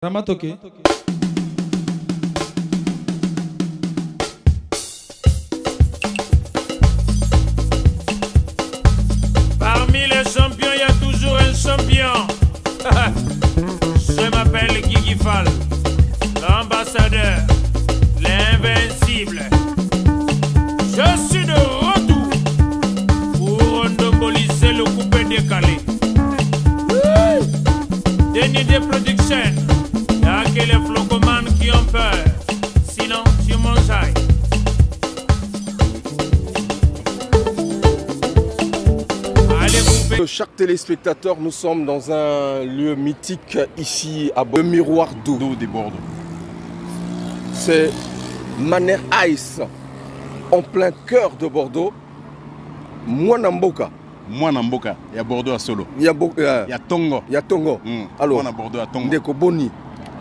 Ramatoke. Parmi les champions, il y a toujours un champion. Je m'appelle Guigui Fall, l'ambassadeur, l'invincible. Je suis de retour pour monopoliser le coupé décalé. Déni de production, il n'y a que les flocomanes qui ont peur. Sinon, tu m'enjailles. Chaque téléspectateur, nous sommes dans un lieu mythique ici à Bordeaux, le miroir d'eau des Bordeaux. C'est Manner Ice, en plein cœur de Bordeaux. Mwanamboka. Mwanamboka, il y a Bordeaux à Solo. Il y a Tongo. Il y a Tongo. Alors, on a Bordeaux à Tongo. Ndeko Boni.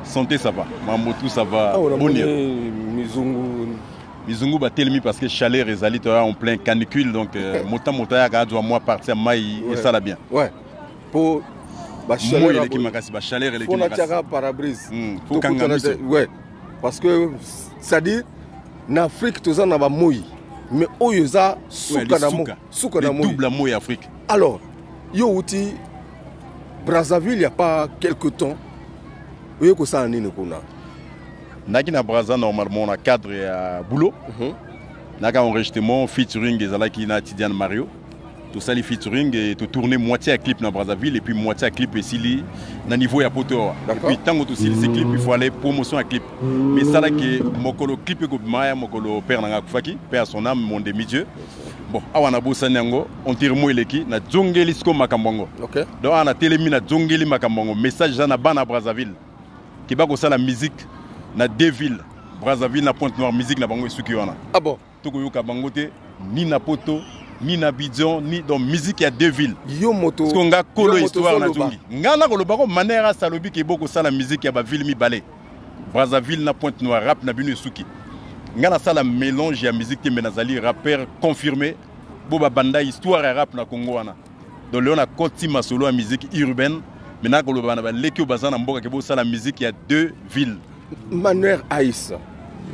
Santé, ça va. Mamotou, ça va. Boni. Mizungu ba telemi parce que chaleur et zali en plein canicule donc mota ya gadwa moi partir mai et ça la bien. Ouais. Pour ba chaleur qui makasi ba chaleur et qui makasi. Pour na tiara parabrise. Pour kangamiso. Ouais. Parce que ça dit en Afrique tous en a ba moyi mais oyo za suka na mo. Suka na moyi. Double moyi Afrique. Alors, yo uti Brazzaville il y a pas quelque temps. Oyo ko ça nini kuna. Naki na Brazza normalement on a cadre à boulot. Naka enregistrement featuring des alaki na Tidiane Mario. Tout ça les featuring et tout tourner moitié à clip na Brazzaville et puis moitié à clip ici li na niveau ya poto. Et puis tant que aussi ces clips il faut aller promotion à clip. Mais ça là que mokolo clip ko maya mokolo père na kufaki, père son âme mon demi-dieu. Bon, awana bossa nyango on tire mo eleki na jongeli sko makambongo. OK. Donc on a télémi na jongeli makambongo message na bana Brazzaville. Qui ba ko ça la musique na deux villes, Brazzaville na Pointe-Noire, musique na bango esuki wana. Ah bon? Toko yoka bangote, ni na Poto, ni na Abidjan, ni dans musique il y a deux villes. Yo moto. Parce qu'on a kolo histoire na zongi. Ngana ko lobako manera salobi ke boko sala musique ya ba ville mi balé. Brazzaville na Pointe-Noire rap na bino esuki. Ngana sala mélange ya musique te menazali rappeur confirmé. Boba banda histoire ya rap na Congo wana. Donc on a koti masolo à musique urbaine. Maintenant ko lobana ba leki bazana mboka ke bo sala musique il y a deux villes. Manner Ice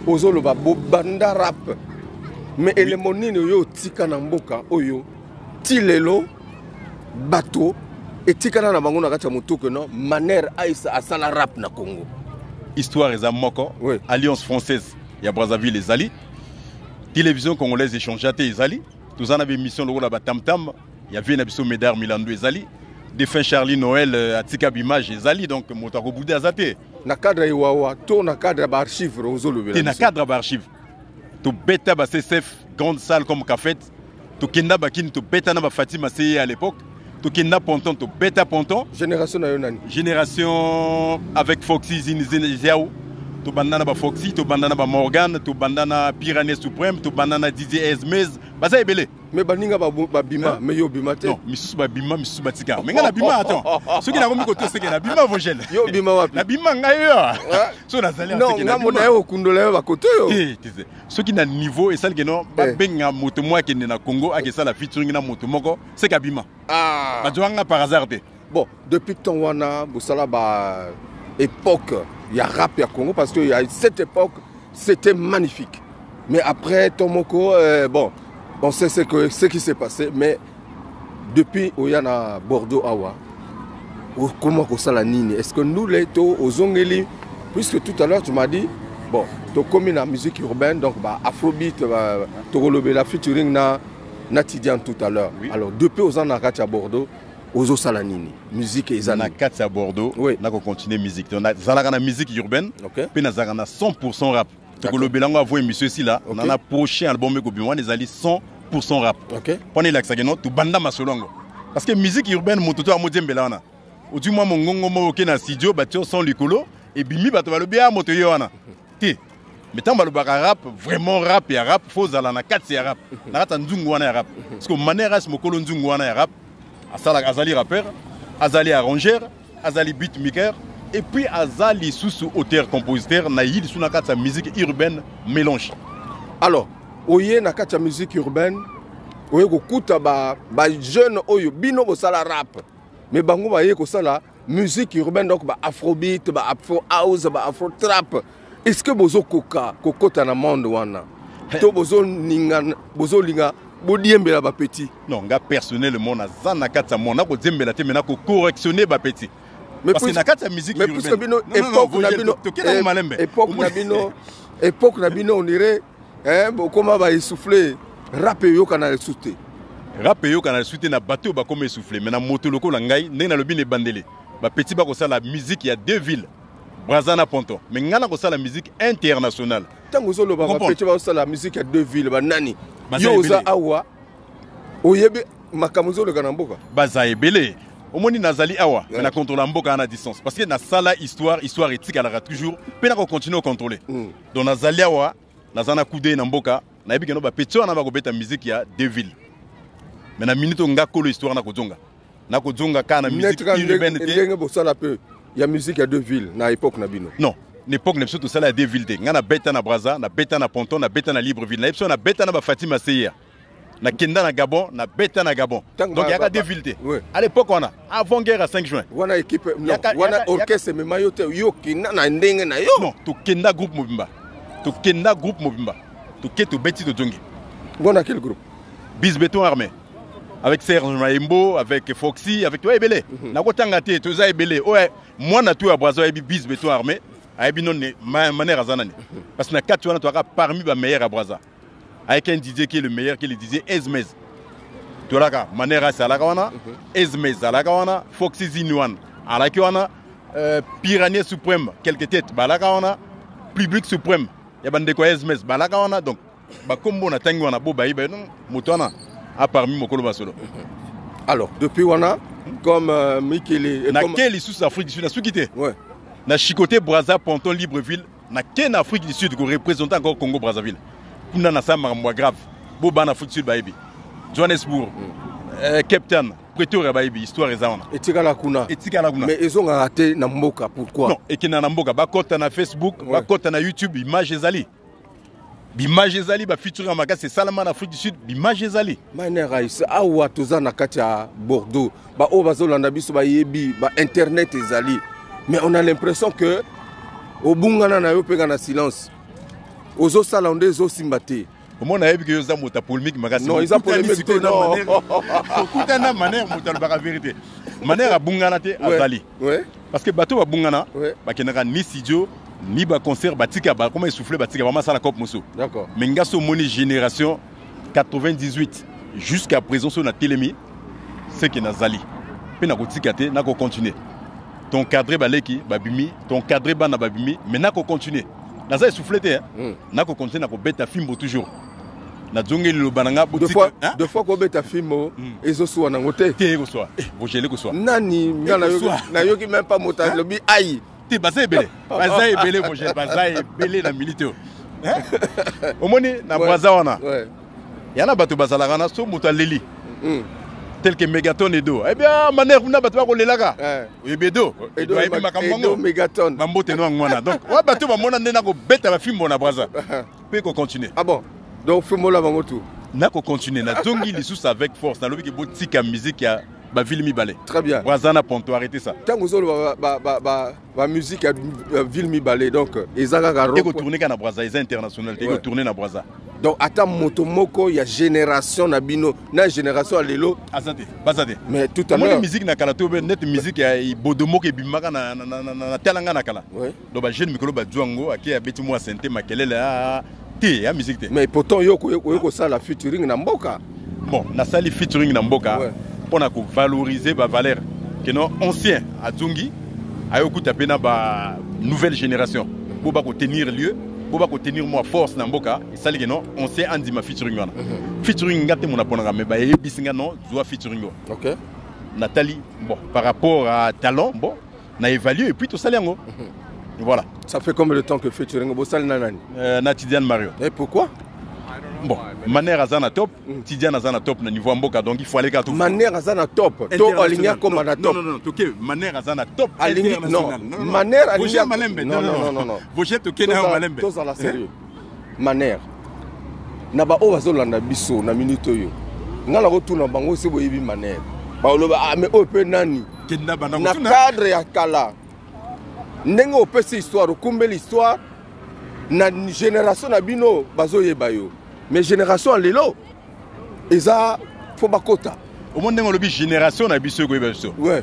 ozolo ba banda rap mais élément nini yo tika na mboka oyo tilelo bateau et tika na bango na kati motuko no Manner Ice asala rap na Congo histoire eza moko alliance française ya Brazzaville les ali télévision congolaise échangeate ezali tous en avait mission le la batamtam ya vie na biso Médard Milando ezali défunt Charlie Noël à tika bimage ezali donc motako boudé azate na cadre iwawa to na cadre ba archive ozolo bela na cadre ba archive to beta ba CCF grande salle comme cafette to kenda ba kin to beta na ba Fatima Seye à l'époque to kenda ponton to beta ponton génération na yonani génération avec Foxy Zinziao to bandana ba Foxy to bandana ba Morgan to bandana Pyrénées Suprême to bandana DJ Esmez baza ebele mais baninga ba bima mais yo bima te non misusu ba bima misusu ba tika mais ngana bima attends ce qui na komi ko to seke na bima vogel yo bima wapi na bima ngayo so na zali non na mona yo kundola yo ba koto yo ce qui na niveau et ça que non ba benga moto moi qui na Congo a que ça la featuring na moto moko c'est ka bima ba joanga par hasard te bon depuis ton wana bosala ba époque il y a rap à Congo parce que à cette époque c'était magnifique mais après Tomoko bon on sait ce qui s'est passé mais depuis Oyana Bordeaux Awa comment ça la nini est-ce que nous les to ozongeli puisque tout à l'heure tu m'as dit bon to comme la musique urbaine donc bah afrobeat to la featuring na Tidiane tout à l'heure alors depuis Ozana à Bordeaux Ozo Salanini, musique et Zana 4 à Bordeaux, on a continué musique. On a Zalagana musique urbaine, puis on a 100% rap. Donc le Belango a vu monsieur ici là, on en a prochain album que on les alliés 100% rap. Prenez l'accent tu banda masolongo. Parce que musique urbaine mon toto a modem belana. Au du moins mon gongo mo na studio batio sans likolo et bimi bato ba le bien moto yoana. Ti. Mais tant le rap vraiment rap et rap faut zalana 4 c'est rap. Na rata nzungu wana rap. Parce que manera ce mokolo nzungu wana rap. Azali rappeur, Azali arrangeur, Azali beatmaker et puis Azali auteur-compositeur naïd sous la musique urbaine mélange. Alors, oye na kata musique urbaine, oye ko kuta ba jeune oyo bino ko sala rap. Mais bango ba ye ko sala musique urbaine donc ba afrobeat, ba afro house, ba afro trap. Est-ce que bozo koka kokota na monde wana? To bozo ninga bozo linga bodiembela ba petit. Non, nga personnellement na zana kata mon na ko zembela te mena ko correctionner ba petit. Mais parce que na kata musique urbaine. Mais puisque bino époque na bino on dirait comment va essouffler rap yo kana souté. Rap yo kana souté na bateau ba comme essouffler mais na moto loko la ngai ndenge na lobi ne bandele. Ba petit ba ko ça la musique il y a deux villes. Brazana Ponto. Mais ngana ko ça la musique internationale. Tango zo lo ba petit ba ça la musique il y a deux villes ba nani. Yo za awa. Oyebe makamuzo le kana mboka. Baza ebele. Omoni nazali awa, mais na contrôle mboka à distance parce que na sala histoire éthique elle aura toujours pe na ko continuer à contrôler. Donc nazali awa, nazana kude na mboka, na yebi keno ba petit na ba ko beta musique il y a deux villes. Mais na minute nga kolo histoire na ko zonga. Na ko zonga kana musique urbaine te. Il y a musique à deux villes na époque na bino. Non, l'époque n'est surtout ça à deux villes te. Nga na beta na Brazza, na beta na Ponton, na beta na Libreville. Na epso na beta na ba Fatima Seyer. Na Kenda na Gabon, na beta na Gabon. Donc il y a deux villes te. À l'époque on a avant guerre à 5 juin. Wana équipe non, wana orchestre mais mayote yo kina na ndenge na yo. Non, to Kenda groupe Mobimba. To Kenda groupe Mobimba. To Keto Beti to Djongi. Wana quel groupe? Bisbeton armé. Avec Serge Maimbo, avec Foxy, avec toi Ebele. Na ko tangate to za Ebele. Ouais, moi na tout à Brazza ebi Bisbeton armé. Ayebi non manière azanani. Parce que na 4 wana to parmi les meilleurs à Brazza. Avec un DJ qui est le meilleur, qui est le DJ Ezmez. Tolaka, Manera Salakawana, Ezmez Salakawana, Foxy Zinuan, Alakiwana, Piranha Suprême, quelques têtes, Balakawana, Public Suprême, Yabandeko Ezmez, Balakawana, donc, comme on a Tanguana, Bobaïbe, Moutana, à parmi Mokolo Basolo. Alors, depuis Wana, comme Mikele. Na quel issue Afrique du Sud, na Soukité. Ouais. Na Chicoté, Brazza, Ponton, Libreville, na quel Afrique du Sud qui représente encore Congo Brazzaville. Kuna na sama mwa grave boba na foot sud baïbi Johannesburg Cape Town Pretoria baïbi histoire ezana etikala kuna mais ils ont raté na mboka pourquoi non ekina na mboka bakota na Facebook bakota na YouTube image ezali ba featuring maka c'est Salama na Afrique du Sud image ezali manera isa awa toza na kati ya Bordeaux ba o bazolanda biso ba yebi ba internet ezali mais on a l'impression que obungana na yo peka na silence. Ozo salonde zo simbate. Comment on a vu que yoza mota polémique magasi. Non, ils ont polémique non. Écoutez na manière mota la vérité. Manière à bungana te azali. Ouais. Parce que bateau ba bungana, ba kenaka ni studio, ni ba concert batika ba comment essouffler batika vraiment ça la cop mosso. D'accord. Mais ngaso moni génération 98 jusqu'à présent sur la télémi, c'est que nazali. Pe na ko tikate na ko continuer. Ton cadre baleki babimi, ton cadre bana babimi, mais na ko continuer. Naza essoufflé te na ko continuer na ko beta film toujours na zongi le bananga boutique deux fois ko beta film ezo so na ngote te ko so bo gelé ko so nani na yoki même pas mota lobi aïe te baza ebele bo gelé baza ebele na militaire omoni na Brazza wana yana bato bazala kana so muta leli tel que Megaton et Do. Eh bien, manière vous n'avez pas qu'on l'élaka. Et bédo. Et do Megaton. Mambo teno ngwana. Donc, ouais bateau mamona nena ko beta ba film na Brazza. Peut qu'on continue. Ah bon. Donc film la bango tout. Na ko continue na tongi li sous avec force. Na lobi ke botika musique ya ba ville mi balé. Très bien. Brazza na ponto arrêter ça. Tango zo ba musique ya ville mi balé donc ezaka ka ro. Et ko tourner kana Brazza, ils international, et ko tourner na Brazza. Donc ata motomoko il y a génération na bino na génération alelo azate bazade mais tout à l'heure musique na kala to net musique ya bodomoko e bimaka na telanga na kala donc ba jeune mikolo ba django aki ya beti moi santé makelele te ya musique te mais pourtant yoko ça la featuring na mboka bon na sali featuring na mboka pour na ko valoriser ba valeur que non ancien adjungi ayoku tapena ba nouvelle génération pour ba ko tenir lieu pour pas tenir moi force na mboka ça li non on sait andi ma featuring wana featuring ngate mon apona mais ba yebisinga non doit featuring OK Nathalie bon par rapport à talent bon na évalué et puis tout ça liango voilà ça fait combien de temps que featuring bo sal nanani na Tidiane Mario et pourquoi bon manière azana top Tidiane azana top na niveau mboka donc il faut aller tout manière azana top to aligna comme na top non OK manière azana top non manière aligna malembe non Vojet to kena malembe to la sérieux manière na ba o bazolanda biso na minute yo ngala ko tuna bango se boyebi manière ba oloba ah mais o pe nani na cadre ya kala ndenge opesi histoire okumbeli histoire na génération na bino bazoyeba yo mais génération lelo eza faut bakota au monde ndenge lobi génération na biso koyeba biso ouais.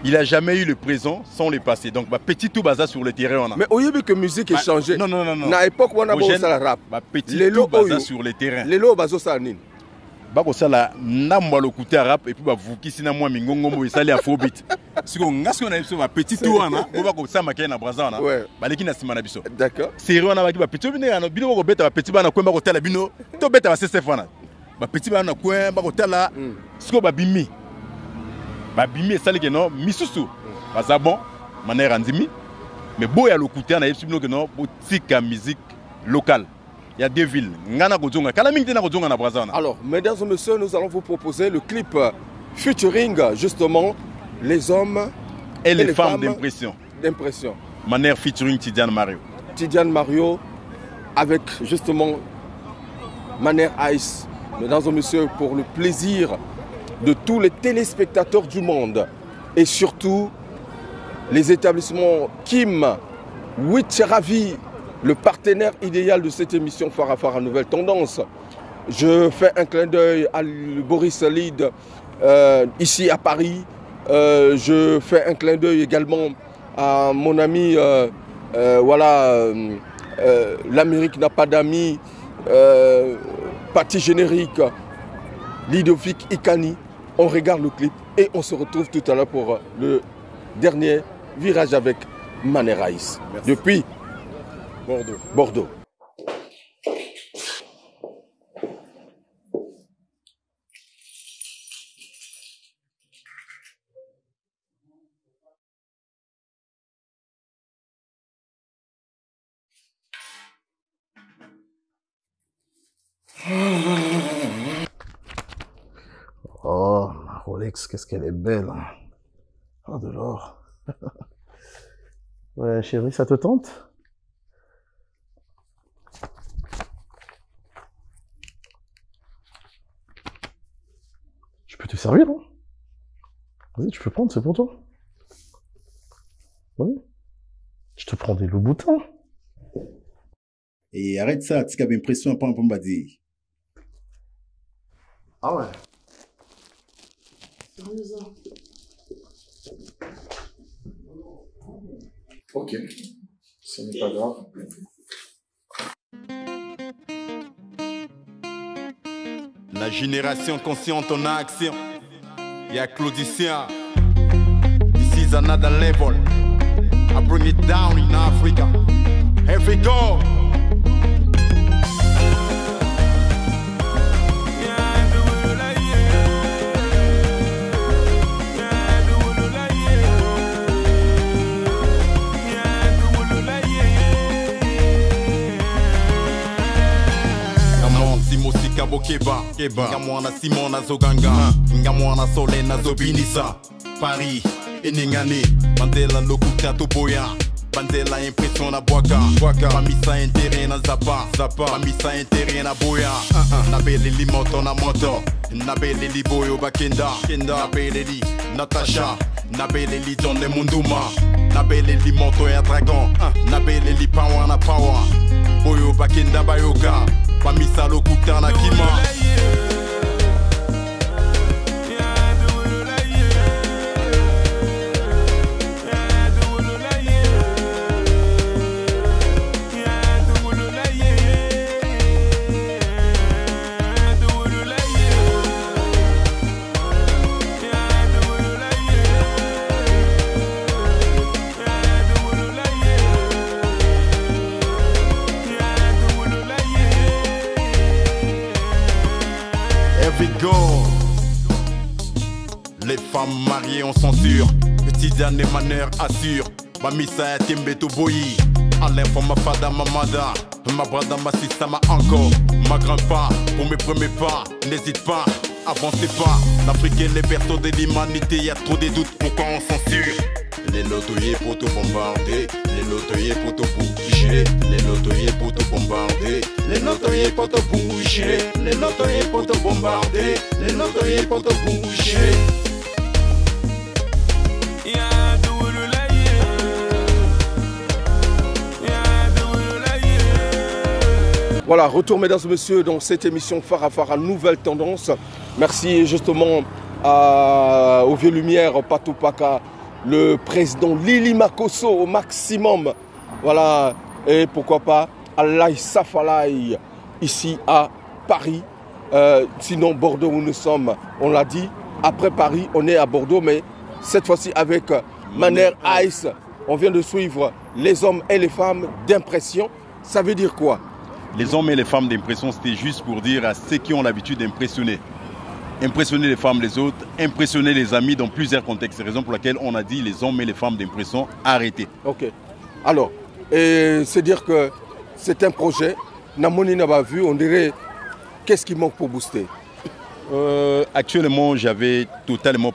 Il a jamais eu le présent sans le passé. Donc, petit tout bazar sur le terrain. On a. Mais au lieu que la musique ait changé, non. À l'époque, on a besoin de rap. Petit tout bazar sur le terrain. Les lots bazar ça nini. Bako sala na mwalo kuté rap et puis ba vuki sina mwa mingongo mo esali afrobeat. Siko ngasko na biso ba petit tout wana, bo bako sa makena na braza wana. Baleki na sima na biso. D'accord. Sérieux wana ba ki ba petit bino ya no bino ko beta ba petit bana ko mbako tala bino, to beta ba CCF wana. Ba petit bana ko mbako tala siko ba bimi. Babimi esali ke non misusu baza bon manière andimi mais boya lokuta na yebisi bino ke non botika musique locale. Il y a deux villes ngana kozonga kala mingi na kozonga na Brazza. Alors mesdames et messieurs, nous allons vous proposer le clip featuring justement les hommes et les femmes d'impression. Manière featuring Tidiane Mario. Tidiane Mario avec justement Manière Ice. Mesdames et messieurs, pour le plaisir de tous les téléspectateurs du monde et surtout les établissements Kim, Witcheravi, le partenaire idéal de cette émission Farafara Nouvelle Tendance. Je fais un clin d'œil à Boris Lid ici à Paris. Je fais un clin d'œil également à mon ami, l'Amérique n'a pas d'amis, partie générique, Ludovic Ikani. On regarde le clip et on se retrouve tout à l'heure pour le dernier virage avec Maneraïs. Depuis Bordeaux. Oh, ma Rolex, qu'est-ce qu'elle est belle. Oh, de l'or. Ouais, chérie, ça te tente? Je peux te servir, hein? Vas-y, tu peux prendre, c'est pour toi. Oui. Je te prends des loups-boutins. Et arrête ça, tu as l'impression à prendre pour me dire. Ah ouais. Ok, ce n'est pas grave. La génération consciente en action. Il y a Claudicien. This is another level. I bring it down in Africa. Here we go. Keba, Ngamwana Simona Zoganga, Ngamwana Sole na Zobinisa, Paris, Eningani, Mandela Lokuta Toboya, Mandela impression na Boaka, Pamisa intérêt na Zapa, Pamisa intérêt na Boya, Nabele li moto na moto, Nabele li Boyo Bakenda, Nabele li Natasha, Nabele li John le Munduma, Nabele li moto ya Dragon, Nabele li Power na Power, Boyo Bakenda Bayoga. Pamisa lokuta na kima. Les femmes mariées on censure, petite dernier manière assure. Mamisa Timbeto Boyi, Alain pour ma fada mamada, ma brada ma sista ma encore, ma grand-pa pour mes premiers pas, n'hésite pas, avancez pas. L'Africaine est berceau de l'humanité, y a trop de doutes, pourquoi on censure? Les lotoyers pour te bombarder, les lotoyers pour te bouger, les lotoyers pour te bombarder, les lotoyers pour te bouger, les lotoyers pour te bombarder, les lotoyers pour te bouger. Voilà, retour mesdames et messieurs dans cette émission Farafara Nouvelle Tendance. Merci justement aux Vieux Lumières, Patou Paka, le président Lili Makosso au maximum. Voilà, et pourquoi pas Alaï Safalaï ici à Paris. Sinon Bordeaux où nous sommes, on l'a dit. Après Paris, on est à Bordeaux, mais cette fois-ci avec Manner Ice. On vient de suivre les hommes et les femmes d'impression. Ça veut dire quoi? Les hommes et les femmes d'impression, c'était juste pour dire à ceux qui ont l'habitude d'impressionner. Impressionner les femmes, les autres, impressionner les amis dans plusieurs contextes. C'est la raison pour laquelle on a dit les hommes et les femmes d'impression, arrêtez. Ok. Alors, c'est dire que c'est un projet. Namoni n'a pas vu, on dirait, qu'est-ce qui manque pour booster? Actuellement, j'avais totalement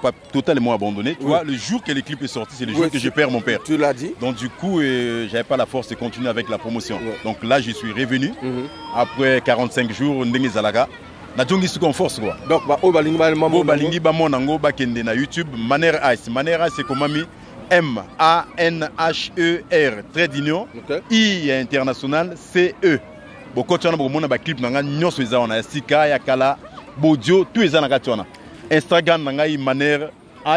abandonné. Tu vois, le jour que le clip est sorti, c'est le jour que je perds mon père. Tu l'as dit. Donc du coup, j'avais pas la force de continuer avec la promotion. Donc là, je suis revenu après 45 jours. Ndenge Zalaga. Na jongi su force quoi. Donc balingi ba monango ba kende na YouTube Manner Ice. Manner Ice c'est comme M-A-N-H-E-R trait d'union I international C-E. Bon quand on a beaucoup de clips nanga nyonso eza on a sika ya kala bodio tout eza na katona. Instagram nanga Manner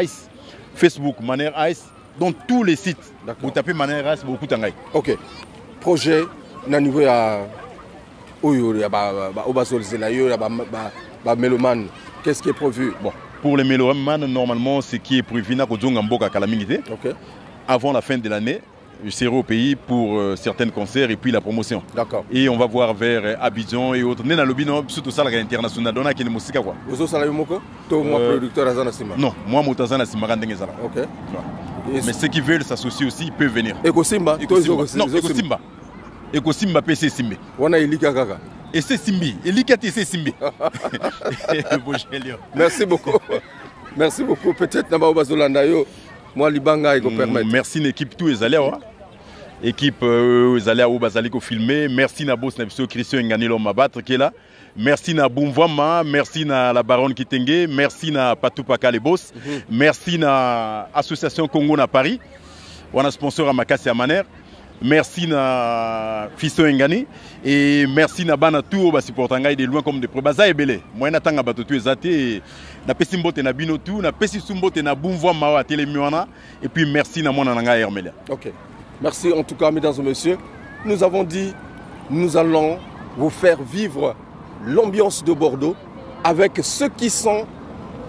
Ice, Facebook Manner Ice, dans tous les sites. Vous tapez Manner Ice beaucoup tangai. OK. Projet na niveau ya Méloman, qu'est-ce qui est prévu? Bon, pour les mélomanes, normalement, ce qui est prévu, avant la fin de l'année, je serai au pays pour certains concerts et puis la promotion. D'accord. Et on va voir vers Abidjan et autres. Surtout ça, international. Donc, il y a musique. Vous avez producteur à Zanasima? Non, moi, je suis un OK. Mais ceux qui veulent s'associer aussi, ils peuvent venir. Ekosimba? Non, Ekosimba. Ekosimba PC Simbi. Wana Ilika Gaga. Et c'est Simbi. Ilika TC Simbi. Merci beaucoup. Merci beaucoup. Peut-être Naba Bazolanda yo. Moi Libanga il permettre. Merci l'équipe tous les allés. Équipe les allés au Bazaliko filmer. Merci na boss na biso Christian Nganilo Mabattre qui est là. Merci na Boumvama, merci na la baronne Kitenge, merci na Patou Paka les boss. Merci na Association Congo na Paris. On a sponsor à Makassi à Manner. Merci na Fisto Ngani et merci na bana tout ba supportanga de loin comme de Prebaza et Belé. Moi na tanga bato tout ezate na pesi mbote na bino tout na pesi sumbote na Boumvoa mawa télémiona et puis merci na mona nanga Hermelia. OK. Merci en tout cas mesdames et messieurs. Nous avons dit nous allons vous faire vivre l'ambiance de Bordeaux avec ceux qui sont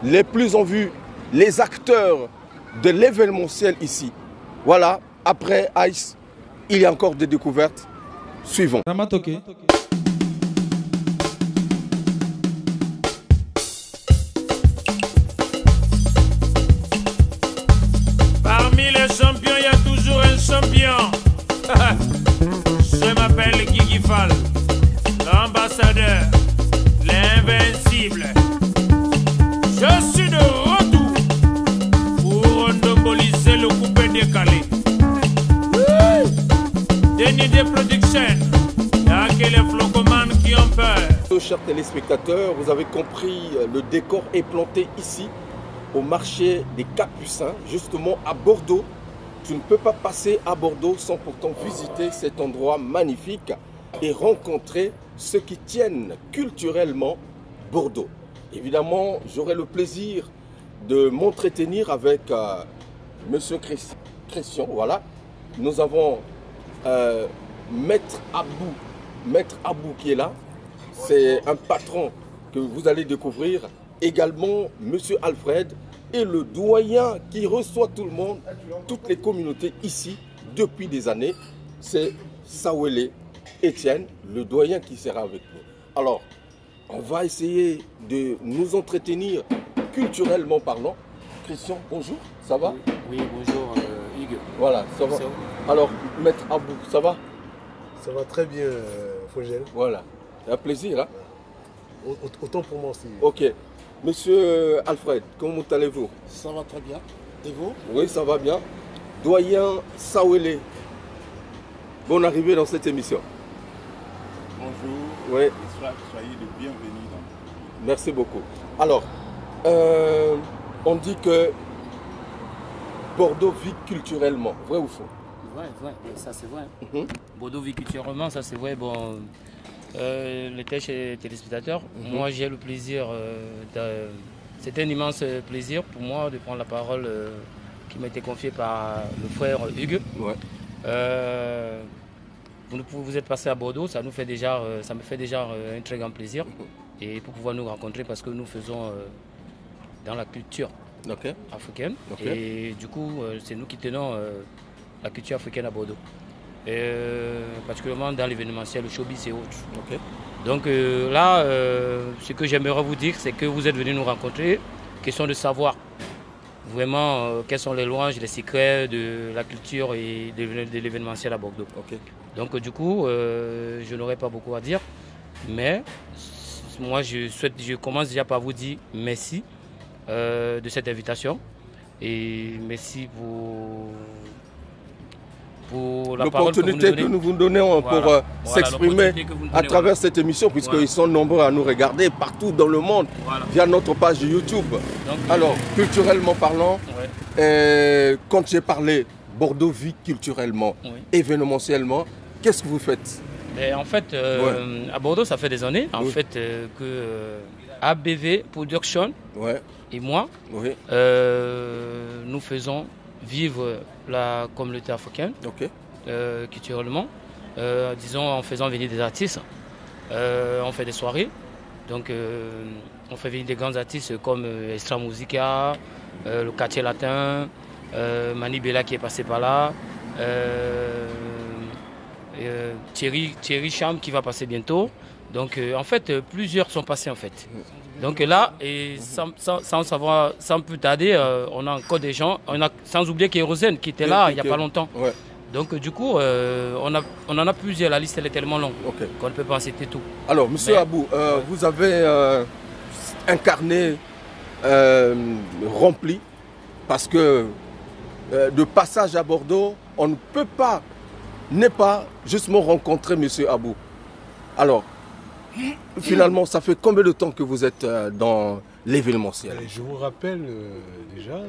les plus en vue, les acteurs de l'événementiel ici. Voilà, après Ice, il y a encore des découvertes. Suivons. Parmi les champions, il y a toujours un champion. Je m'appelle Guigui Fall, l'ambassadeur, l'invincible. Je suis de retour pour endoboliser le coupé décalé. Denis de production, il y a que les flocomanes qui ont peur. Chers téléspectateurs, vous avez compris, le décor est planté ici, au marché des Capucins, justement à Bordeaux. Tu ne peux pas passer à Bordeaux sans pourtant visiter cet endroit magnifique et rencontrer ceux qui tiennent culturellement Bordeaux. Évidemment, j'aurai le plaisir de m'entretenir avec Monsieur Christian. Voilà, nous avons Maître Abou qui est là. C'est un patron que vous allez découvrir. Également Monsieur Alfred et le doyen qui reçoit tout le monde, toutes les communautés ici depuis des années. C'est Sawele Etienne, le doyen qui sera avec nous. Alors, on va essayer de nous entretenir culturellement parlant. Christian, bonjour, ça va? Oui, bonjour Hugues. Voilà, ça va. Alors, Maître Abou, ça va? Ça va très bien, Fogel. Voilà, c'est un plaisir. Hein? Autant pour moi aussi. Ok. Monsieur Alfred, comment allez-vous? Ça va très bien. Et vous? Oui, ça va bien. Doyen Sawele, bonne arrivée dans cette émission. Bonjour. Oui. Soyez les bienvenus. Merci beaucoup. Alors, on dit que Bordeaux vit culturellement, vrai ou faux? Ouais, ça c'est vrai. Bordeaux vit culturellement, ça c'est vrai. Bon, les téléspectateurs, moi j'ai le plaisir, c'est un immense plaisir pour moi de prendre la parole qui m'a été confiée par le frère Hugues. Ouais. Vous êtes passé à Bordeaux, ça me fait déjà un très grand plaisir. Et pour pouvoir nous rencontrer parce que nous faisons dans la culture africaine. Et du coup, c'est nous qui tenons la culture africaine à Bordeaux. Particulièrement dans l'événementiel, le showbiz et autres. Donc là, ce que j'aimerais vous dire, c'est que vous êtes venus nous rencontrer. Question de savoir vraiment quels sont les louanges, les secrets de la culture et de l'événementiel à Bordeaux. Donc du coup, je n'aurai pas beaucoup à dire, mais moi je commence déjà par vous dire merci de cette invitation et merci pour l'opportunité que nous vous donnons pour s'exprimer à travers cette émission, puisqu'ils sont nombreux à nous regarder partout dans le monde via notre page YouTube. Donc, alors, culturellement parlant, quand j'ai parlé Bordeaux vit culturellement, événementiellement, qu'est-ce que vous faites? En fait, à Bordeaux, ça fait des années que ABV Production et moi, nous faisons vivre la communauté africaine culturellement, disons en faisant venir des artistes. On fait des soirées, donc on fait venir des grands artistes comme Extra Musica, le Quartier Latin, Mani Bella qui est passé par là, Thierry Cham qui va passer bientôt. Donc en fait plusieurs sont passés en fait. Donc là, et sans plus tarder, on a encore des gens, sans oublier Kérosène qui était là il n'y a pas longtemps. Donc du coup, on en a plusieurs, la liste elle est tellement longue qu'on ne peut pas en citer tout. Alors monsieur Abou, vous avez un carnet rempli parce que de passage à Bordeaux, on ne peut pas ne pas justement rencontrer monsieur Abou. Alors, finalement, ça fait combien de temps que vous êtes dans l'événementiel? Je vous rappelle déjà,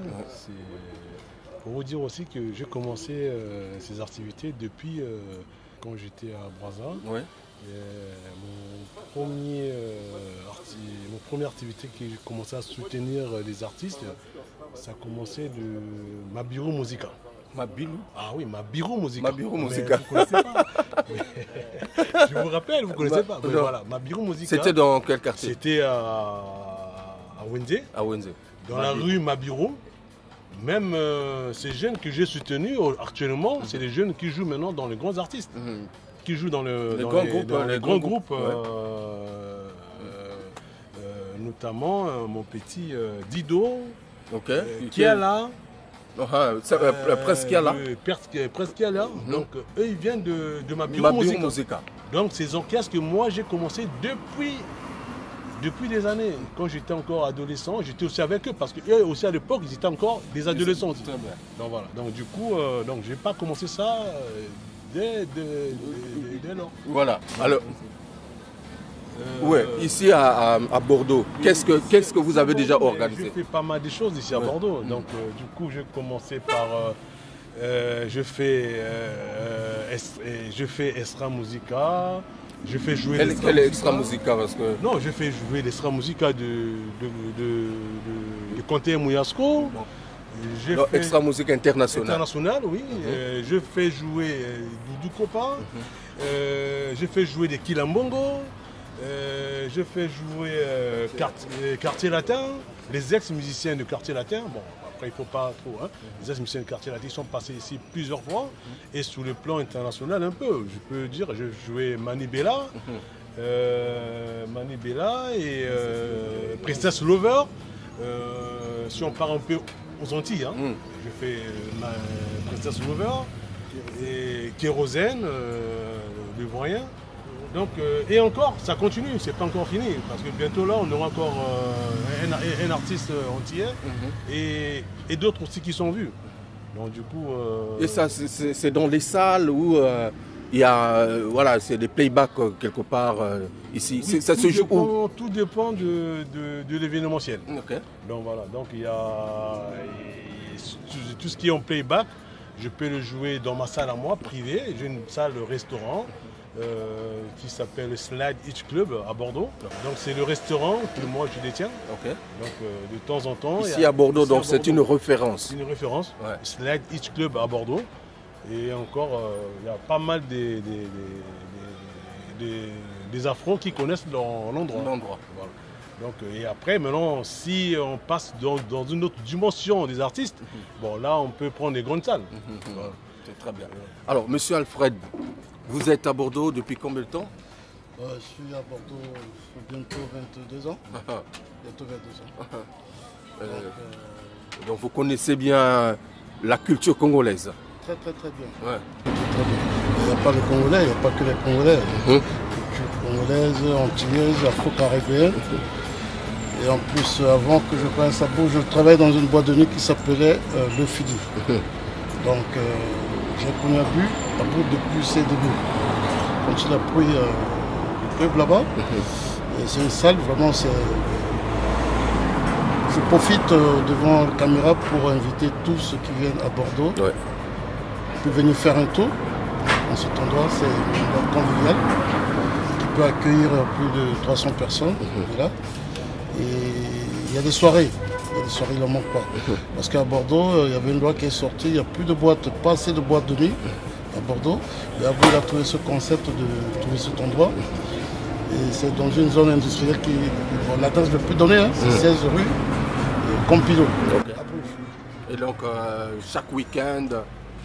pour vous dire aussi que j'ai commencé ces activités depuis quand j'étais à Brazza. Mon première activité que j'ai commencé à soutenir les artistes, ça a commencé de Mabiru Musica. Mabiru? Ah oui, Mabiru Musica. Mabiru Musica. Vous ne connaissez pas. Je vous rappelle, vous ne connaissez pas. Voilà, Mabiru Musica. C'était dans quel quartier? C'était à Wenze. À Wenze. Dans la rue Mabiru. Même ces jeunes que j'ai soutenus actuellement, c'est des jeunes qui jouent maintenant dans les grands artistes. Qui jouent dans les grands groupes. Notamment mon petit Dido, qui est là. Presque là. Presque là. Donc eux ils viennent de Mabiru Musica. Donc ces orchestres que moi j'ai commencé depuis des années. Quand j'étais encore adolescent, j'étais aussi avec eux parce qu'eux aussi à l'époque ils étaient encore des adolescents. Donc voilà. Donc du coup, je n'ai pas commencé ça dès lors. Voilà. Alors, ici à Bordeaux, qu'est-ce que vous avez déjà organisé? J'ai fait pas mal de choses ici à Bordeaux. Donc du coup, j'ai commencé par je fais Extra Musica. Je fais jouer quel Extra Musica parce que... Non, je fais jouer l'Extra Musica de Conté Mouyasco. Extra Musica international. International, oui. Je fais jouer Doudou Kopa. Je fais jouer des Kilambongo. Je fais jouer Quartier Latin. Les ex-musiciens de Quartier Latin. Bon, après, il ne faut pas trop. Les ex-musiciens de Quartier Latin sont passés ici plusieurs fois. Et sous le plan international, un peu. Je peux dire, je jouais Mani Bella. Mani Bella et Princess Lover. Si on part un peu aux Antilles, je fais Princess Lover et Kérosène, le Voyen. Donc, et encore, ça continue, c'est pas encore fini, parce que bientôt là, on aura encore un artiste antillais et d'autres aussi qui sont vus. Donc du coup... Et ça, c'est dans les salles où il y a, voilà, c'est des playbacks quelque part ici. Oui, ça se joue où? Tout dépend de l'événementiel. Donc voilà, donc il y a tout ce qui est en playback, je peux le jouer dans ma salle à moi, privée. J'ai une salle restaurant. qui s'appelle Slide Beach Club à Bordeaux. Donc c'est le restaurant que moi je détiens. Donc de temps en temps. Ici à Bordeaux, donc c'est une référence. C'est une référence. Slide Beach Club à Bordeaux. Et encore, il y a pas mal des afros qui connaissent l'endroit. Voilà. Donc, et après, maintenant, si on passe dans une autre dimension des artistes, bon là, on peut prendre des grandes salles. Voilà. C'est très bien. Alors, monsieur Alfred, vous êtes à Bordeaux depuis combien de temps? Je suis à Bordeaux bientôt 22 ans. Bientôt 22 ans. Donc, vous connaissez bien la culture congolaise? Très bien. Ouais. Très bien. Il n'y a pas les Congolais, il n'y a pas que les Congolais. Culture congolaise, antillaise, afro-caribéenne. Et en plus, avant que je passe à Bordeaux, je travaillais dans une boîte de nuit qui s'appelait Le Fidi. Donc, j'ai connu Abou depuis ses débuts. Quand il a pris le club là-bas, et c'est une salle, vraiment, c'est... Je profite devant la caméra pour inviter tous ceux qui viennent à Bordeaux. Pour venir faire un tour dans cet endroit, c'est un endroit convivial qui peut accueillir plus de 300 personnes. Là. Et il y a des soirées, il n'en manque pas. Parce qu'à Bordeaux, il y avait une loi qui est sortie, il n'y a plus de boîtes, pas assez de boîtes de nuit à Bordeaux. Et Abou a trouvé ce concept de trouver cet endroit. Et c'est dans une zone industrielle qui, bon, l'adresse le plus donnée, c'est 16 rue Pompidou. Et donc, chaque week-end,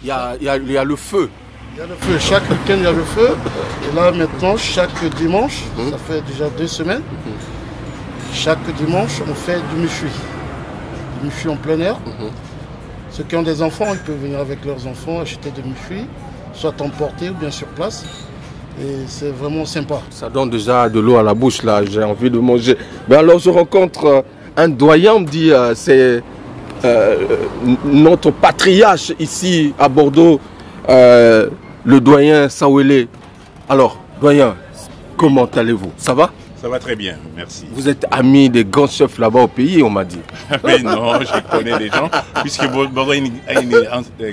il y a le feu. Il y a le feu. Chaque week-end, il y a le feu. Et là, maintenant, chaque dimanche, ça fait déjà 2 semaines, chaque dimanche, on fait du mufui. Du mufui en plein air. Ceux qui ont des enfants, ils peuvent venir avec leurs enfants acheter des mufui, soit emporter ou bien sur place. Et c'est vraiment sympa. Ça donne déjà de l'eau à la bouche, là. J'ai envie de manger. Mais alors, je rencontre un doyen, on me dit, c'est... notre patriarche ici à Bordeaux, le doyen Sawele. Alors, doyen, comment allez-vous? Ça va? Ça va très bien, merci. Vous êtes ami des grands chefs là-bas au pays, on m'a dit. Mais non, je connais des gens, puisque Bordeaux a une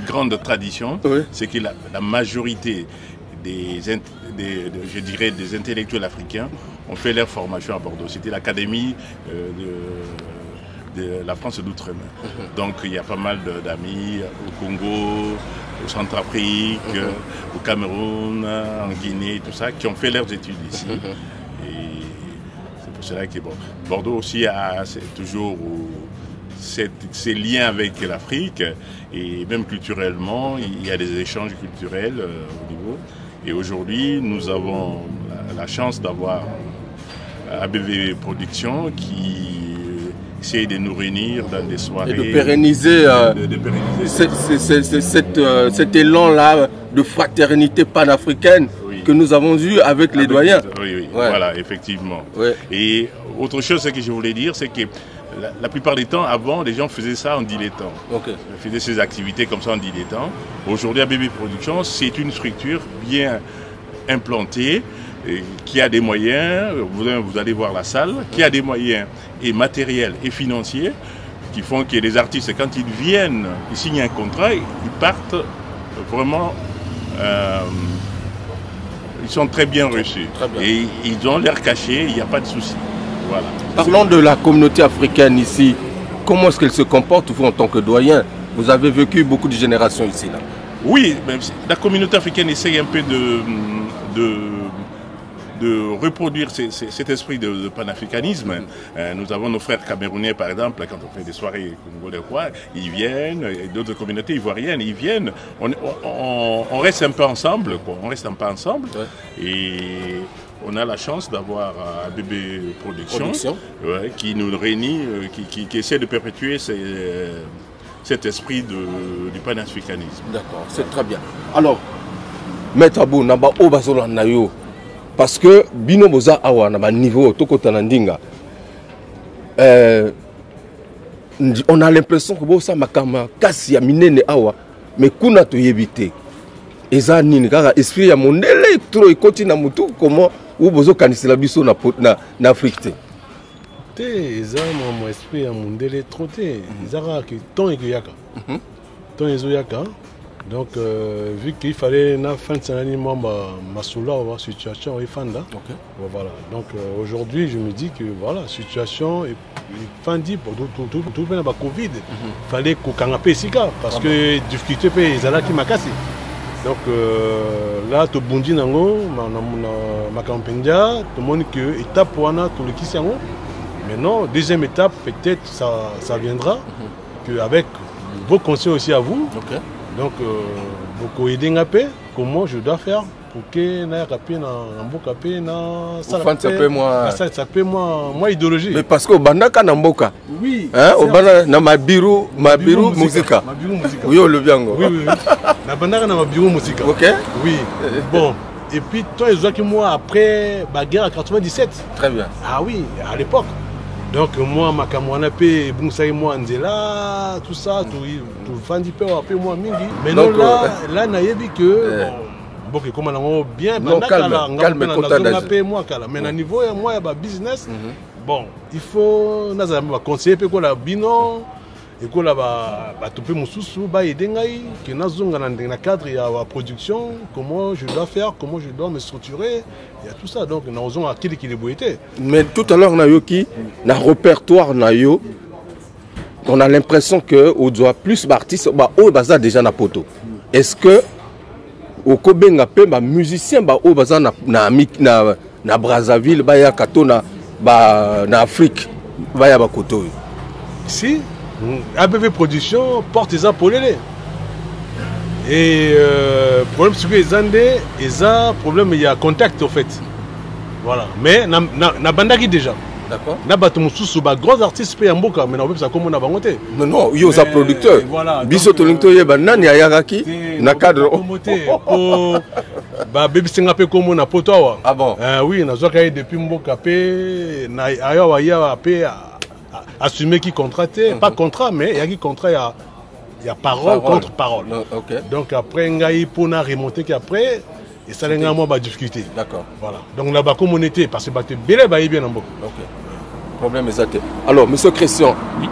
grande tradition, c'est que la majorité des intellectuels africains ont fait leur formation à Bordeaux. C'était l'académie de la France d'outre-mer. Donc il y a pas mal d'amis au Congo, au Centrafrique, au Cameroun, en Guinée, tout ça, qui ont fait leurs études ici. Et c'est pour cela que Bordeaux aussi a toujours ces liens avec l'Afrique, et même culturellement, il y a des échanges culturels au niveau. Et aujourd'hui, nous avons la chance d'avoir ABV Productions qui essaye de nous réunir dans des soirées. Et de pérenniser, cet élan-là de fraternité panafricaine que nous avons eu avec les doyens. Oui, voilà, effectivement. Et autre chose que je voulais dire, c'est que la plupart du temps, avant, les gens faisaient ça en dilettant. Ils faisaient ces activités comme ça en dilettant. Aujourd'hui, ABB Productions, c'est une structure bien implantée, qui a des moyens, vous allez voir la salle, qui a des moyens et matériels et financiers qui font que les artistes, quand ils viennent, ils signent un contrat, ils partent vraiment, ils sont très bien reçus. Et ils ont l'air cachés, il n'y a pas de souci. Voilà. Parlons de la communauté africaine ici. Comment est-ce qu'elle se comporte, vous, en tant que doyen? Vous avez vécu beaucoup de générations ici, là. Oui, la communauté africaine essaye un peu de reproduire cet esprit de panafricanisme. Nous avons nos frères camerounais, par exemple, quand on fait des soirées congolais, ils viennent, et d'autres communautés ivoiriennes, ils viennent. On reste un peu ensemble, quoi. On reste un peu ensemble. Et on a la chance d'avoir ABB Productions qui nous réunit, qui essaie de perpétuer cet esprit du panafricanisme. D'accord, c'est très bien. Alors, Maître Abou, naba obazola nayo, parce que bino boza awa naba niveau toko tanandinga. On a l'impression que bosa makama kasi ya minene awa, mais kuna to yebite. Eza nini kaka esprit ya mondele trop ekoti na mutu, comment ou bozo kanisela biso na Afrique. Eza mon esprit ya mondele trop te. Eza ki ton ekoyaka. Ton ezoyaka. Donc, vu qu'il fallait une fin de semaine, moi, ma soula, la situation est fin là. Voilà. Donc, aujourd'hui, je me dis que voilà, la situation est fin dit pour tout le monde, Covid. Il fallait qu'on canapé ici, parce que difficulté, ils allaient qui m'a cassé. Donc, là, tout le monde dit, ma campagne, tout le monde qui est étape pour tout le qui s'en va. Maintenant, deuxième étape, peut-être ça viendra, avec vos conseils aussi à vous. Donc, beaucoup aider un peu, comment je dois faire pour que na rapé na mboka pe na ça peut moi idéologie. Mais parce que au banda ka na mboka. Oui. Hein, au banda na mabiru musica. Oui, au lebiango. Oui. Na banda na mabiru musica. OK. Oui. Bon. Et puis toi ils ont que moi après la guerre en 97. Très bien. Ah oui, à l'époque. Donc moi ma kamwana pe bunsa moi nzela tout ça tout fandi pe après moi mingi. Mais non là na yebi que bon comme on bien calme moi kala mais na niveau moi ya business bon il faut naza ba conseiller pe ko la bino et ko la ba topé mususu ba edengai que nazonga na cadre ya production comment je dois faire comment je dois me structurer il y a tout ça donc na ozon akili ki boité. Mais tout à l'heure na yoki na répertoire na yo on a l'impression que on doit plus d'artistes ba o baza déjà na poto. Est-ce que au Kobenga pe ba musicien ba o baza na Brazzaville ba ya kato na Afrique ba ya ba koto. Si ABV Production porte les apolélés. Et problème c'est que les Andés, ils ont problème il y a contact en fait. Voilà. Mais na bandaki déjà. D'accord. Na batumsu sous ba gros artistes pe mboka mais na web ça comme on a bangoté. Non, yo za producteur. Voilà. Biso tolinto ye ba nani ayaraki na cadre ba baby singa pe comme on a potoa. Ah bon. Oui, na zo kay depuis mboka pe na ayawa ya pe assumer qui contracté, pas contrat mais il y a qui contrat il y a parole contre parole. Donc après ngai pona remonter qu'après et ça les moi ba difficulté. D'accord. Voilà. Donc là bas communauté parce que ba te belé ba bien en beaucoup. OK. Problème exact. Alors monsieur Christian, oui.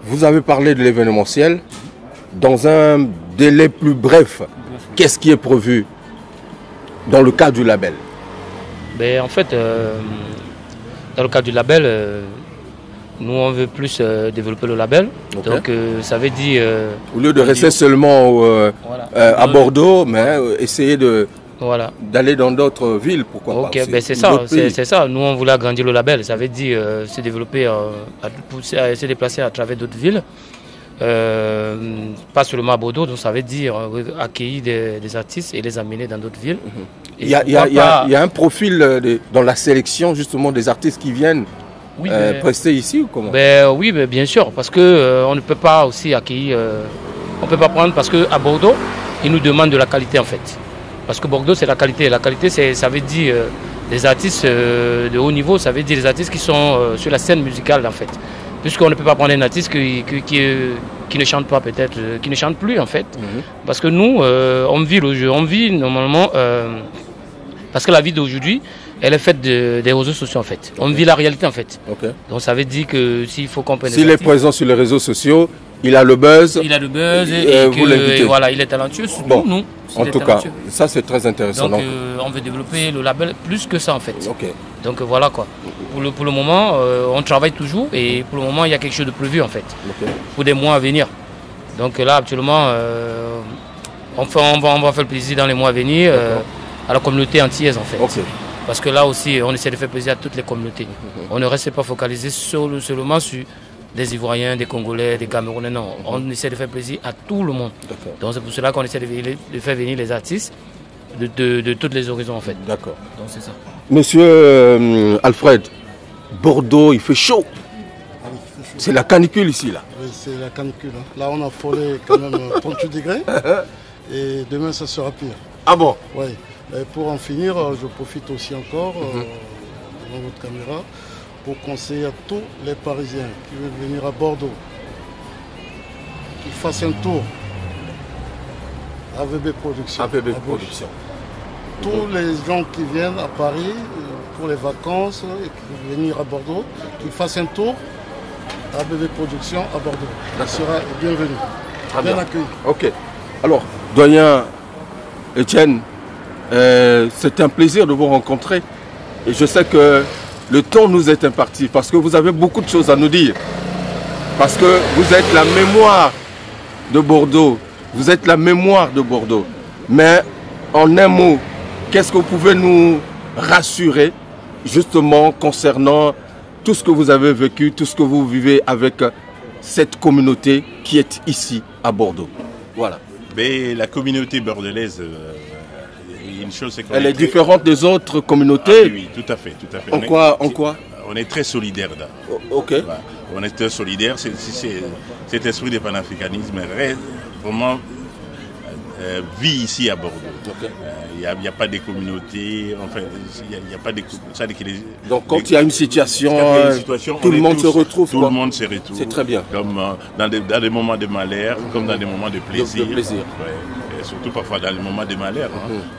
Vous avez parlé de l'événementiel dans un délai plus bref. Qu'est-ce qui est prévu dans le cadre du label? Ben en fait dans le cadre du label, nous on veut plus développer le label. Donc ça veut dire... au lieu de rester seulement à Bordeaux, mais essayer d'aller dans d'autres villes, pourquoi pas. Ben c'est ça. Nous on voulait agrandir le label. Ça veut dire se développer, se déplacer à travers d'autres villes. Pas seulement à Bordeaux, donc ça veut dire accueillir des artistes et les amener dans d'autres villes. Il y a un profil dans la sélection justement des artistes qui viennent prester ici ou comment? Oui, bien sûr, parce que on ne peut pas aussi accueillir, on ne peut pas prendre parce qu'à Bordeaux, ils nous demandent de la qualité en fait. Parce que Bordeaux c'est la qualité. La qualité ça veut dire des artistes de haut niveau, ça veut dire des artistes qui sont sur la scène musicale en fait. Puisqu'on ne peut pas prendre un artiste qui ne chante pas peut-être, qui ne chante plus en fait. Parce que nous, on vit normalement, parce que la vie d'aujourd'hui, elle est faite des réseaux sociaux en fait. On vit la réalité en fait. Donc ça veut dire que s'il faut comprendre... S'il est présent sur les réseaux sociaux, il a le buzz. Il a le buzz et voilà, il est talentueux. Bon, nous, en tout cas, ça c'est très intéressant. Donc on veut développer le label plus que ça en fait. Donc voilà quoi. Pour le moment, on travaille toujours et pour le moment, il y a quelque chose de prévu en fait. Pour des mois à venir. Donc là, actuellement, on va faire plaisir dans les mois à venir à la communauté antillaise en fait. Parce que là aussi, on essaie de faire plaisir à toutes les communautés. On ne reste pas focalisé seulement sur des Ivoiriens, des Congolais, des Camerounais. Non, on essaie de faire plaisir à tout le monde. Donc c'est pour cela qu'on essaie de faire venir les artistes de toutes les horizons en fait. D'accord. Donc c'est ça. Monsieur Alfred, Bordeaux, il fait chaud. C'est la canicule ici là. Oui, c'est la canicule. Là on a frôlé quand même 38 degrés. Et demain ça sera pire. Ah bon? Oui. Et pour en finir, je profite aussi encore devant votre caméra pour conseiller à tous les Parisiens qui veulent venir à Bordeaux qu'ils fassent un tour à VB Production. Production. Tous les gens qui viennent à Paris pour les vacances et qui veulent venir à Bordeaux, qu'ils fassent un tour ABV Production à Bordeaux. Il sera bienvenu. Bien accueilli. Ok. Alors, doyen Etienne, c'est un plaisir de vous rencontrer. Et je sais que le temps nous est imparti parce que vous avez beaucoup de choses à nous dire. Parce que vous êtes la mémoire de Bordeaux. Vous êtes la mémoire de Bordeaux. Mais en un mot, qu'est-ce que vous pouvez nous rassurer justement concernant tout ce que vous avez vécu, tout ce que vous vivez avec cette communauté qui est ici à Bordeaux? Voilà. Mais la communauté bordelaise, une chose c'est elle est différente des autres communautés. Ah, oui, tout à fait, tout à fait. En quoi on est très solidaire là. Ok. Voilà. On est très solidaire. Cet esprit de panafricanisme reste vraiment vit ici à Bordeaux. Il n'y a pas de communauté, enfin, il n'y a pas de... Donc quand il y a une situation, tout le monde se retrouve. Tout le monde se retrouve. C'est très bien. Comme dans des moments de malheur, comme dans des moments de plaisir. Ouais. Et surtout parfois dans les moments de malheur.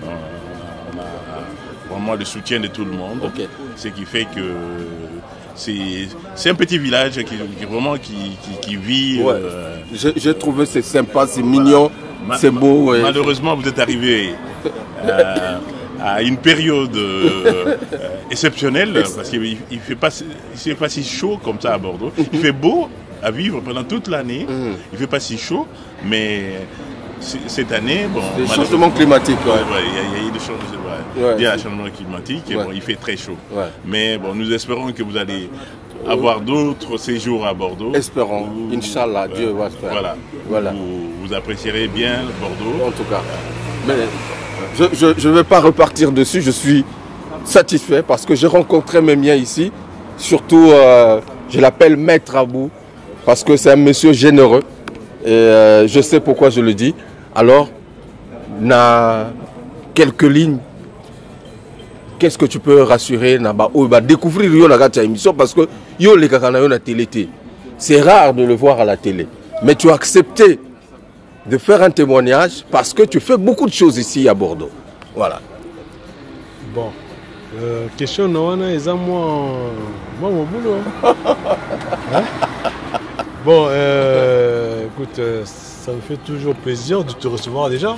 On a vraiment le soutien de tout le monde. Ce qui fait que c'est un petit village qui vit. Ouais. J'ai trouvé c'est sympa, c'est mignon. C'est beau. Ouais. Malheureusement, vous êtes arrivé à une période exceptionnelle parce qu'il ne fait pas si chaud comme ça à Bordeaux. Il fait beau à vivre pendant toute l'année. Il ne fait pas si chaud, mais cette année, bon, le changement climatique. Il y a eu des changements. Il y a un changement climatique. Et bon, il fait très chaud. Mais bon, nous espérons que vous allez avoir d'autres séjours à Bordeaux. Espérons. Inch'Allah, Dieu va se faire. Voilà. Vous apprécierez bien Bordeaux. En tout cas. Mais je ne vais pas repartir dessus. Je suis satisfait parce que j'ai rencontré mes miens ici. Surtout, je l'appelle Maître Abou parce que c'est un monsieur généreux. Et je sais pourquoi je le dis. Alors, na quelques lignes. Qu'est-ce que tu peux rassurer découvrir la émission parce que la télé. C'est rare de le voir à la télé. Mais tu as accepté de faire un témoignage parce que tu fais beaucoup de choses ici à Bordeaux. Voilà. Bon. Question non, moi mon boulot. Hein? Bon, écoute, ça me fait toujours plaisir de te recevoir déjà.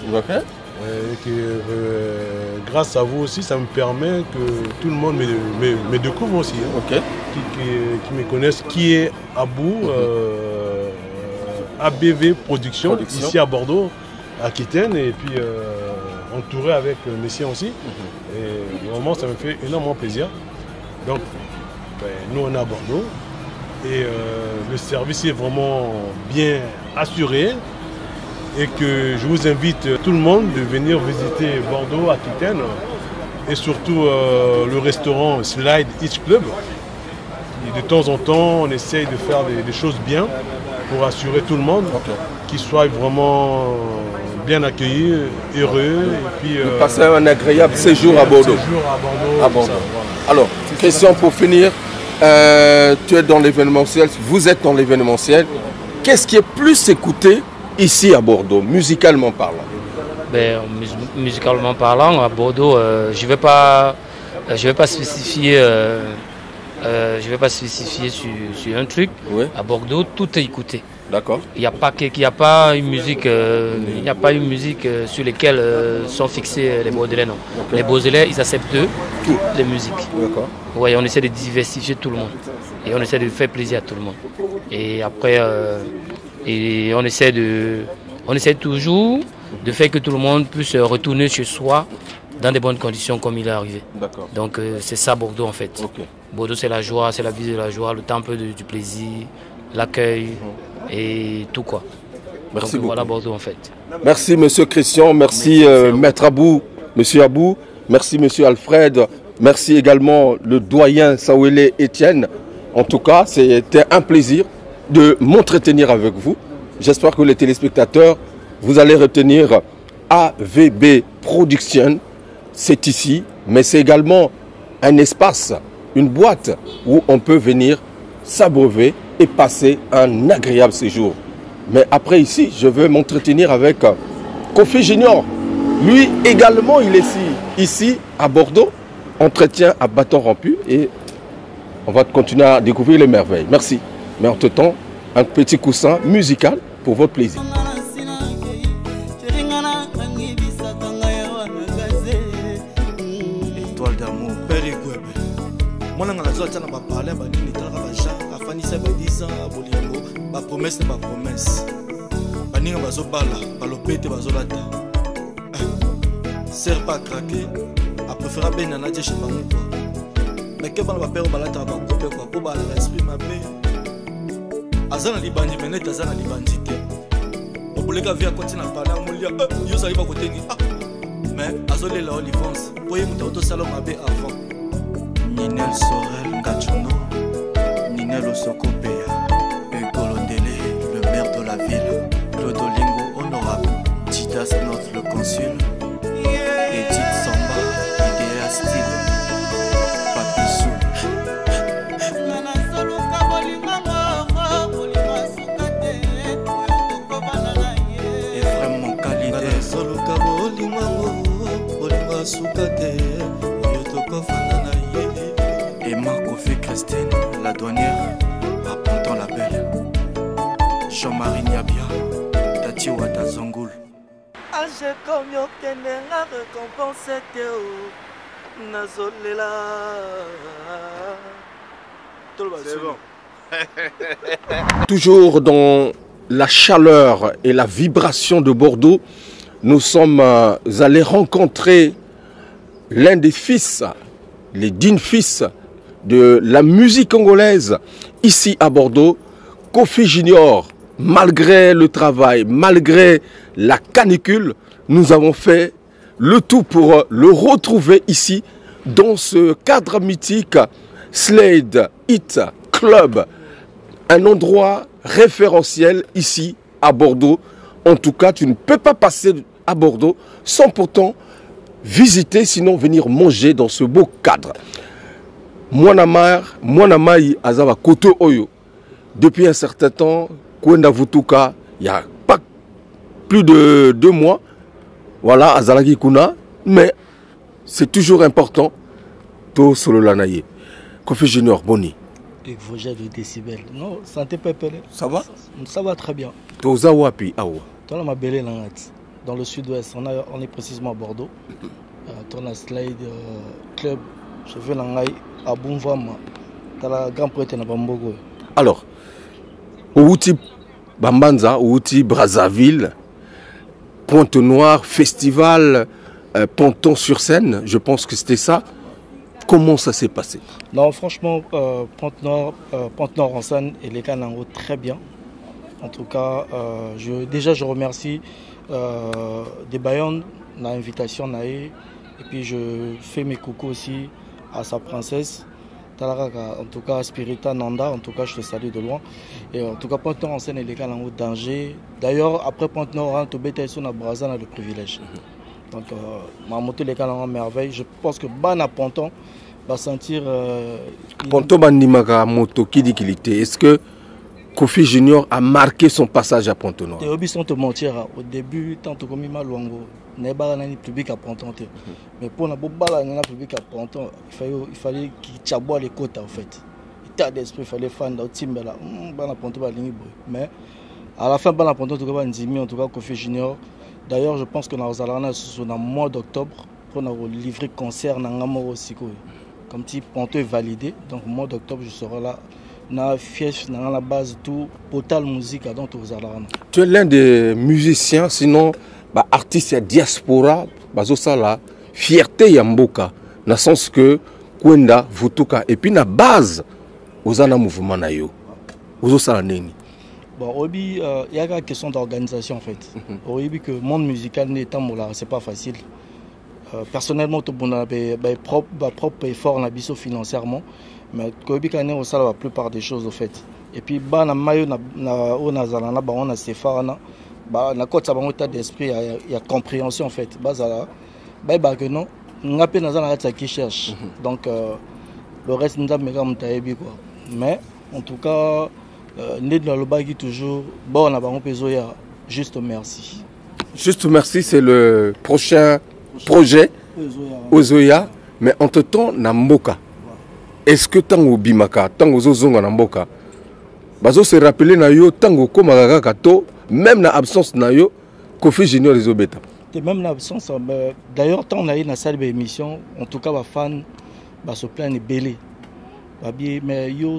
Grâce à vous aussi, ça me permet que tout le monde me découvre aussi. Hein, qui me connaissent, qui est Abou, ABV Production, ici à Bordeaux, à Aquitaine, et puis entouré avec Messiens aussi. Et vraiment, ça me fait énormément plaisir. Donc, nous, on est à Bordeaux. Et le service est vraiment bien assuré. Et que je vous invite tout le monde de venir visiter Bordeaux, Aquitaine. Et surtout le restaurant Slide Beach Club. Et de temps en temps, on essaye de faire des choses bien pour assurer tout le monde qu'il soit vraiment bien accueilli, heureux. Et puis passer un agréable séjour à Bordeaux. Alors, question pour finir. Tu es dans l'événementiel, vous êtes dans l'événementiel. Qu'est-ce qui est plus écouté ici à Bordeaux, musicalement parlant? Musicalement parlant, à Bordeaux, je vais pas spécifier. Je vais pas spécifier sur un truc. À Bordeaux, tout est écouté. D'accord. Il n'y a pas une musique, sur laquelle sont fixés les Bordelais, non. Les Bordelais, ils acceptent toutes les musiques. D'accord. Ouais, on essaie de diversifier tout le monde et on essaie de faire plaisir à tout le monde. Et après, on essaie toujours de faire que tout le monde puisse retourner chez soi dans des bonnes conditions comme il est arrivé. D'accord. Donc c'est ça Bordeaux en fait. Bordeaux c'est la joie, c'est la vie de la joie, le temps du plaisir, l'accueil et tout quoi. Merci donc, beaucoup. Voilà Bordeaux en fait. Merci monsieur Christian, merci Maître Abou, monsieur Abou, merci monsieur Alfred, merci également le doyen Sawele Etienne. En tout cas, c'était un plaisir de m'entretenir avec vous. J'espère que les téléspectateurs, vous allez retenir AVB Production. C'est ici, mais c'est également un espace, une boîte où on peut venir s'abreuver et passer un agréable séjour. Mais après ici, je veux m'entretenir avec Kofi Junior. Lui également, il est ici à Bordeaux. Entretien à bâton rompu et on va continuer à découvrir les merveilles. Merci. Mais entre-temps, un petit coussin musical pour votre plaisir. Étoile d'amour, Père Gwebe. Moi, je suis allé parler ma promesse n'est pas promesse. Baninga bazobala, balopete bazolata. Serre pas craquer, a préféré ben na nadia chez bango quoi. Mais que bala bapero balata ba couper quoi pour bala l'esprit ma paix. Azana libandi menete azana libandi te. Oboleka via continue à parler molia yo sali ba côté ni ah. Mais azolé la olivance, boye muto salon ma be avant. Ninel Sorel Gachuno, Ninel Osokopea, Egolondele, le maire de la ville, Clodolingo honorable, Tidas notre le consul, Edith Samba, Idéa Style, Papissou. Ephraim mon qualité, et Marco fait Christine, la douanière, apportant la belle. Jean-Marie Niabia, Tati Wata Zongoul. Age comme yo kenenga récompense teo, nazolela. C'est bon. Toujours dans la chaleur et la vibration de Bordeaux, nous sommes allés rencontrer l'un des fils, les dignes fils de la musique congolaise ici à Bordeaux, Kofi Junior. Malgré le travail, malgré la canicule, nous avons fait le tout pour le retrouver ici dans ce cadre mythique Slade Hit Club, un endroit référentiel ici à Bordeaux. En tout cas, tu ne peux pas passer à Bordeaux sans pourtant visiter, sinon venir manger dans ce beau cadre. Mwanamai Azava Koto Oyo. Depuis un certain temps, Kwenda Vutuka, il n'y a pas plus de 2 mois. Voilà, Azalagi Kuna. Mais c'est toujours important. To Solo Lanaye. Kofi Junior, Boni. Et Vosges de décibels. Non, santé pépélé. Ça va? Ça va très bien. Toza Wapi, Awa. Toi, ma belle dans le sud-ouest, on est précisément à Bordeaux. Ton Slide Club, je vais l'engager à Boumvama. Dans la grande prêtre de Bambogo. Alors, Outi Bambanza, Outi Brazzaville, Pointe-Noire, Festival, Ponton-sur-Seine, je pense que c'était ça. Comment ça s'est passé? Non, franchement, Pointe-Noire en scène et les Kanango très bien. En tout cas, je remercie des Bayonnes, l'invitation. Et puis je fais mes coucous aussi à sa princesse. En tout cas, Spirita Nanda, en tout cas, je te salue de loin. Et en tout cas, Pointe-Noire en scène et les Kanango danger. D'ailleurs, après Pointe-Noire, tu bêtes sur la Brazza, on a le privilège. Donc, ma moto les Kanango merveille. Je pense que Bana Ponton va sentir. Ponton Banimaka moto qui dit qu'il était. Est-ce que Kofi Junior a marqué son passage à Ponton-Noir? Ils sont te mentir. Au début, tant que comme Malouango, n'est pas un public à Ponton. Mais pour la bobala, il y a un public à Ponton. Il fallait qu'il tchaboie les côtes en fait. État d'esprit, il fallait faire un team là. Mais à la fin, Bana Ponton, en tout cas, en tout cas, Kofi Junior. D'ailleurs, je pense que nous allons sur le mois d'octobre pour nous livrer concert dans Ngamoro Siko. Comme si Ponton est validé, donc au mois d'octobre, je serai là. Na fièche dans la base tout Potal musique donc aux Alarana. Tu es l'un des musiciens, sinon artiste à diaspora, bazosala fierté yamboka, dans le sens que Kwenda Vutuka et puis na base aux ana mouvement na yo. Bazosala neni. Bon, il y a une question d'organisation en fait. Au que le monde musical n'est pas là, c'est pas facile. Personnellement, tout le monde a propre effort financièrement. Mais on a la plupart des choses au fait. Et puis on a ces phares on a état d'esprit, il y a compréhension en fait. Qui cherche. Donc le reste nous a mis quoi. Mais en tout cas, nous toujours bon juste merci. Juste merci, c'est le prochain projet Ozoya, mais entre-temps Namboka. Est-ce que tant au Bimaka, tant aux Ozonga Namboka, bazo se rappeler na yo tango ko makaka kato même na absence na yo Kofi Junior les obeta. Même l'absence, d'ailleurs, tant on a eu dans la salle d'émission, en tout cas, les fans se plaignent belé. Mais yo,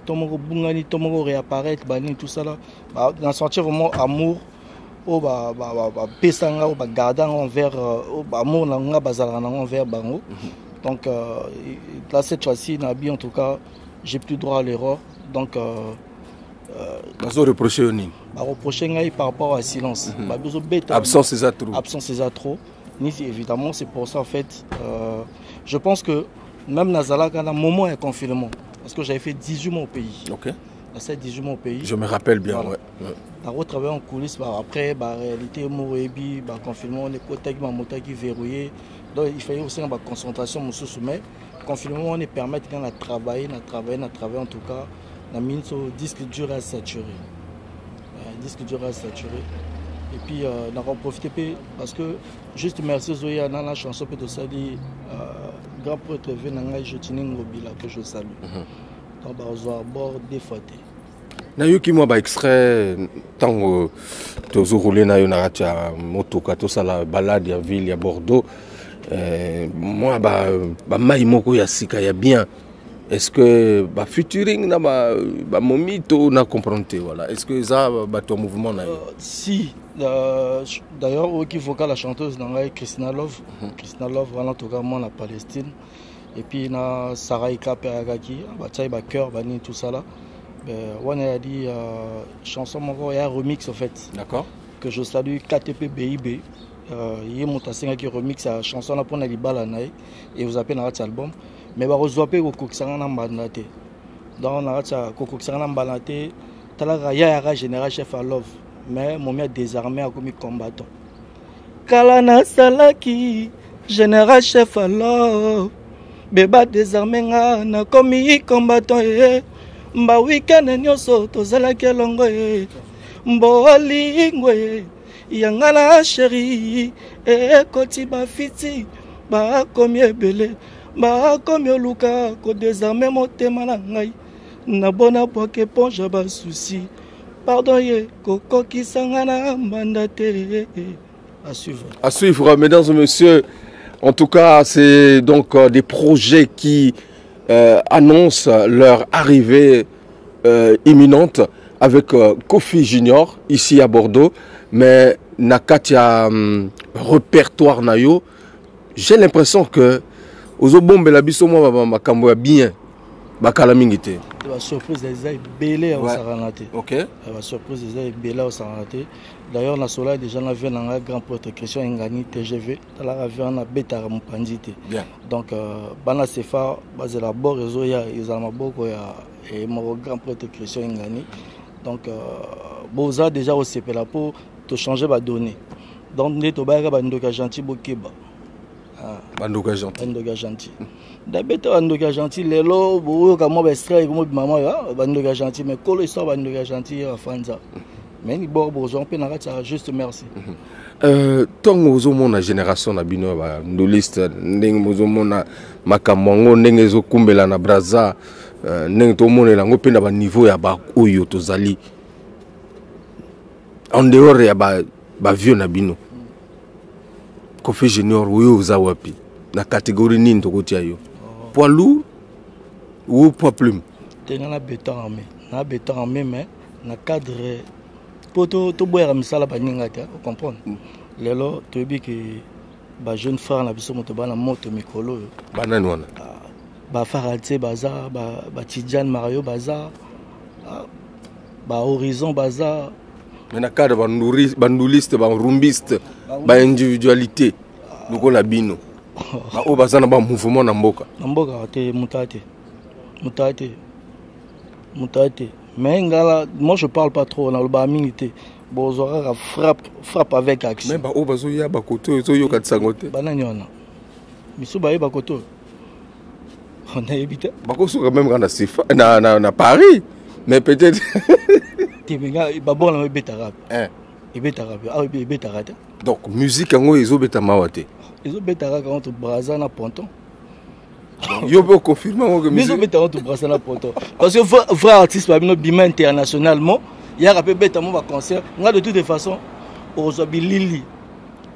tomo bungani, tomo réapparaître, tout ça là, dans sentir vraiment amour, pesanga, gardant envers, amour nanga bazalana envers bango. Donc là cette fois-ci, Nabi en tout cas, j'ai plus droit à l'erreur. Donc reprocher au reprocher par rapport à silence. Absence c'est ça trop. Absence c'est ça trop. Évidemment, c'est pour ça en fait. Je pense que même Nazala, quand un moment de confinement, parce que j'avais fait 18 mois au pays. Ok. J'ai 18 mois au pays. Je me rappelle bien, voilà. Ouais. On a retravaillé en coulisses. Après, la réalité, le confinement, les côtés qui verrouillés. Donc il fallait aussi une concentration. Mais le confinement, on permet de travailler en tout cas. La mine sur disque dur à saturer. Disque dur à saturer. Et puis, on a profité parce que, juste merci Zoya, dans la chanson de Sali, grand prêtre Venanga, je tiens Ngobila, que je salue. Donc, on va bord des fois. Nayo qui moi extrait tant que tu roulé na yo na ratia motoka to sala balade ya ville ya Bordeaux moi mai moko ya sika ya bien. Est-ce que featuring na momito na comprendre voilà. Est-ce que ça ton mouvement na si d'ailleurs qui vocal la chanteuse na Christina Love Christina Love vraiment tout cas moi la Palestine et puis na Saraika Peragaki bataille ba cœur bani tout ça là on a dit chanson mon un remix en fait. D'accord. Que je salue KTP BIB il monte à 5 qui remix la chanson là pour na libala na et vous appelez dans cet album. Mais bah rezoapé au kokisanga mbanate donc on a kokisanga mbanate talaga ya général chef à love mais mon mien désarmé a commis combattant kalana salaki général chef à love beba désarmé na commis combattant mba weekend nyoso tozala kelongo mbolingwe yangala chérie et koti ba fiti ba commis ebele comme yo luka ko désarmer motema na ngai na bona poke ponja ba souci pardon ye koko kisanga na mandate à suivre mesdames et messieurs. En tout cas c'est donc des projets qui annoncent leur arrivée imminente avec Kofi Junior ici à Bordeaux mais nakatia répertoire nayo j'ai l'impression que aux bombes la biso moi makambo bien bakala mingité la surprise des belé au Saranate. OK. La surprise des belé au Saranate. D'ailleurs na sola déjà na vu na grand porte Christian Ngani TGV la vu na beta mupandite. Bien. Donc bana sefa base la bord réseau ya izama boko ya et mon grand porte Christian Ngani. Donc boza déjà au CP là pour te changer ba donner. Donc ne to ba ndoka gentil bokeba. Bandoga gentil. Bandoga gentil. D'abord bandoga gentil lelo bo ka mo extrait ko mo maman ya bandoga gentil mais kolo histoire bandoga gentil à Fanza. Mais ni bo zo pe na kata juste merci. Tongo zo mona génération na bino ba ndoliste ndenge mozo mona makamongo ndenge zo kumbela na Brazza ndenge to mona lango pe na ba niveau ya ba oyo tozali. En dehors ya ba vieux na bino. Kofi Junior ou Zawapi na catégorie nini tokotia yo poids lourd ou poids plume tenga béton armé mais na cadre poto to boya misala baninga ta comprendre lelo to bi que ba jeune frère na biso moto bana moto mikolo banani wana ba Farate baza ba Tidjane Mario baza ba Horizon baza. Mais na cadre banduliste ba rumbiste ba individualité loko la bino ba o bazana ba mouvement na mboka te mutate mais ngala moi je parle pas trop na le ba minité bozora frappe avec action mais ba o bazo ya ba koto zo yo katsango te banani wana misu ba ba koto on a évité ba ko soka même quand sifa na Paris mais peut-être donc musique ngo ezobeta mawate ezobeta entre Brazza na Ponton Yo peux confirmer que musique béton tout brasser la poto parce que vrai artiste parmi nos bima internationalement il y a rappelé béton va concert on a de toutes les façons aux Lili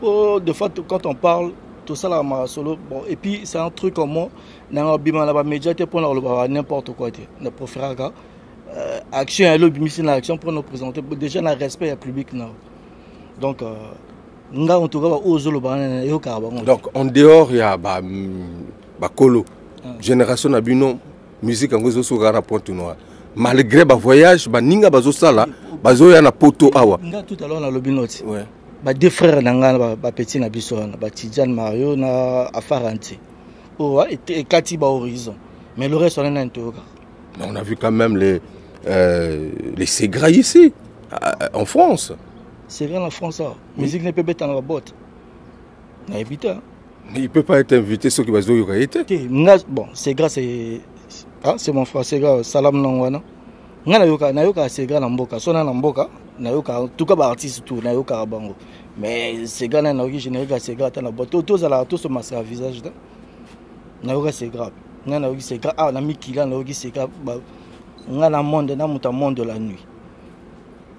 de fait quand on parle tout ça là ma solo bon et puis c'est un truc comme moi dans bima là bas média pour n'importe quoi ne préfère action et l'obmission l'action pour nous présenter déjà le respect au public là donc en tout cas donc en dehors il y a Bakolo génération na bino musique en gozo sur gara point noir malgré ba voyage ba ninga bazo sala bazo ya na poto awa nga tout à l'heure na lobinoti ouais ba deux frères nanga ba petit na biso ba Tidjane Mario na Afaranti ouais et Kati ba Horizon mais le reste on a interroga on a vu quand même les Segra ici en France Segra en France musique ne peut pas être dans la boîte na éviter. Mais il ne peut pas être invité ceux qui vont y être. Bon, Segra c'est mon frère Segra Salam Nangwana. Nayoka Segra Namboka, Sona Namboka, Nayoka, en tout cas artiste tout, Nayoka Bango. Mais Segra n'a pas générique Segra dans la boîte. Tous à la tous se masser à visage. Nayoka Segra. Nayoka Segra, ah, Nami Kila, Nayoka Segra. Nana monde, Namuta monde de la nuit.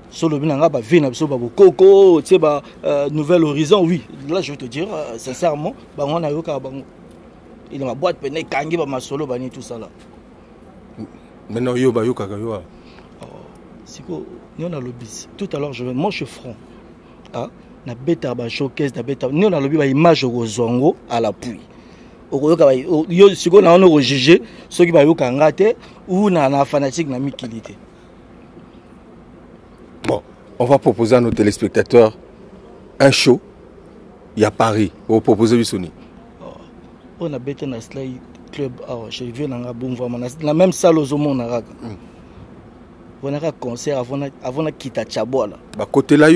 Solo binanga ba vina biso ba Coco, tu sais ba Nouvel Horizon, oui. Là je vais te dire sincèrement, ba on a yoka bango. Il ma boîte peine kangi ba ma solo bani tout ça là. Maintenant yo ba yoka yo. Siko, ni on a le bis. Tout à l'heure moi je suis franc. Ah, na beta ba showcase na beta. Ni on a le ba image au zongo à l'appui. Okoyoka ba yo siko na on juger ceux qui ba yoka ngate ou na fanatique na mikilité. Bon, on va proposer à nos téléspectateurs un show. Il y a Paris. On va proposer du Sony. On a bêté dans le club. Je viens dans la même salle aux hommes. On a un concert avant de quitter Tchabola. Côté là,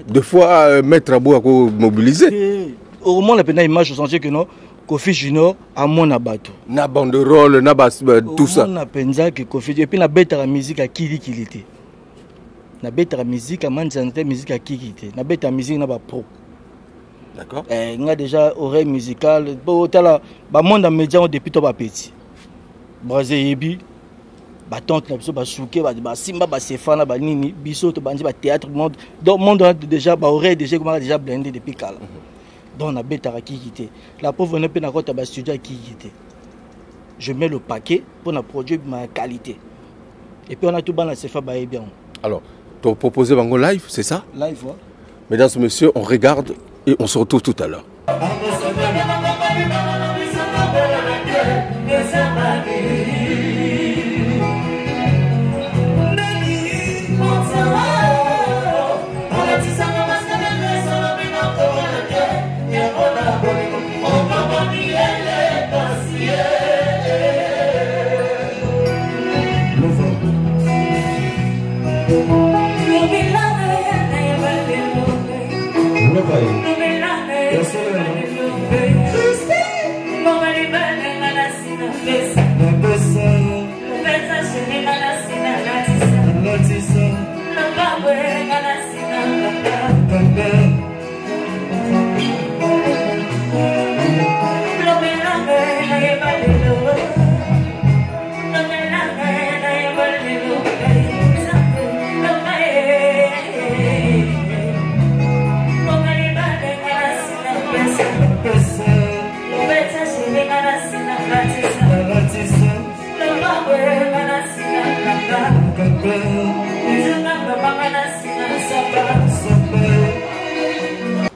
deux fois, mettre à bout à mobiliser. Au moins, on a une image au que non. Kofi Junior à mon abato. Na banderole, na tout ça. On a pensé que Kofi et puis na bête la musique à qui était. Na bête la musique à manzante musique à qui était. Na bête la musique na ba pro. D'accord. On a déjà oreille musicale. Bon tala ba monde média depuis to ba petit. Brazeyebi ba tante na biso ba souké ba simba ba sefana ba nini biso to bandi ba théâtre monde. Donc monde déjà ba oreille déjà blindé depuis kala. Donc on a bêta qui quitté. La pauvre n'est pas dans le studio qui quitté. Je mets le paquet pour produire ma qualité. Et puis on a tout dans la CFA bien. Alors, tu as proposé Bango live, c'est ça? Live, ouais. Mesdames et messieurs, on regarde et on se retrouve tout à l'heure.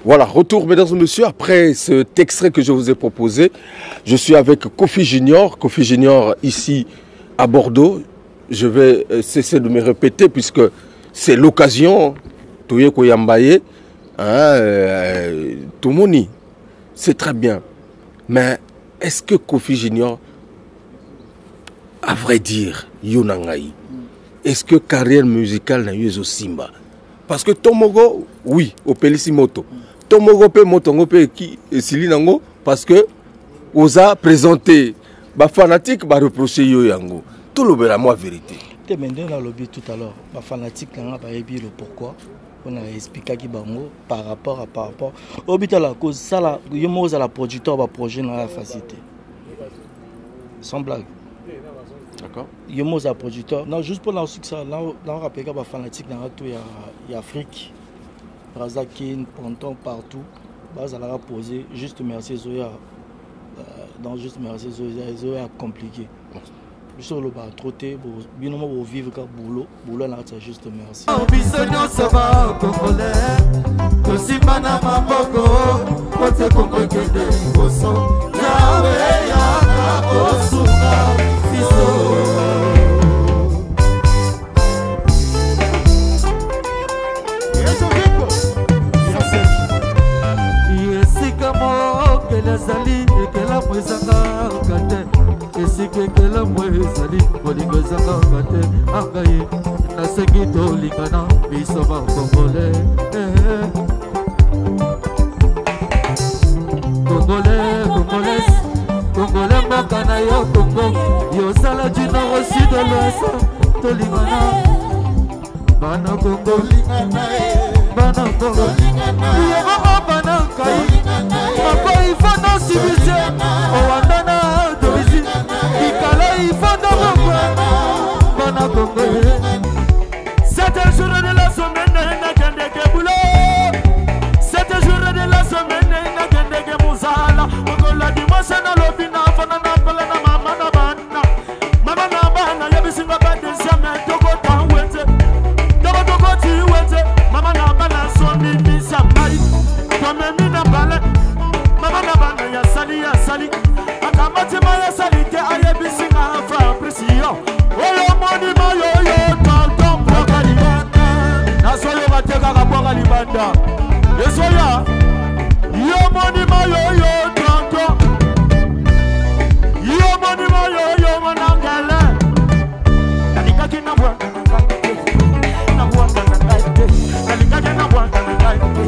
Voilà, retour mesdames et messieurs, après cet extrait que je vous ai proposé, je suis avec Kofi Junior ici à Bordeaux. Je vais cesser de me répéter puisque c'est l'occasion, Touye Koyambaye, Toumouni, c'est très bien. Mais est-ce que Kofi Junior, à vrai dire, Yonangaï, est-ce que carrière musicale n'a eu au Simba? Parce que Tomogo, oui, au Pelissimoto. Tomogo pe motongo pe qui silinango parce que osa présenté ba fanatique ba reprocher yo yango tout le bela moi vérité te mende na lobby tout à l'heure ba fanatique là ba yebi le pourquoi on a expliqué qui bango par rapport au but à la cause ça là yo mo za la producteur va projet dans la facilité sans blague d'accord yo mo za producteur non juste pour la succès là on rappelle que fanatique dans tout il y a Afrique Brazzaville Ponton partout bas ça l'a posé juste merci Zoya dans juste merci Zoya compliqué sur le bas trotté bien au vivre comme boulot là c'est juste merci bisogno saba congolais aussi mana maboko côté congo kende boso yawe ya osuka fiso yesika mo kele zali ekela mwezanga kate esikekela mwezali kolingozanga kate angaye nasengi tolingana biso bakongole kongole mboka na yo kongo yosala du nord au sud de l'ouest tolingana bana kongo bana kongo yomama bana nkai mapai fana sibise owandana domisi ikala ifana mokwe bana kongo. C'est un jour de la semaine na kendeke bulo. C'est un jour de la semaine na kendeke muzala. Okola dimanche na lobina fana na pala na mama na bana. Mama na bana ya bisinga bande siame toko tawete. Toko tiwete. Mama na bana soni misa mai. Tome mina bale. Mama na bana ya sali. Akamati ma ya sali te aye bisinga fa presio. Oyo moni ma yo tonton prokalibanda. Nasoyo bateka kabwanga libanda. Yesoya. Yo moni ma yo tonton. Yo moni ma yo manangala. Nalika kina bwanga na bwanga na kaite. Nalika kina bwanga na kaite.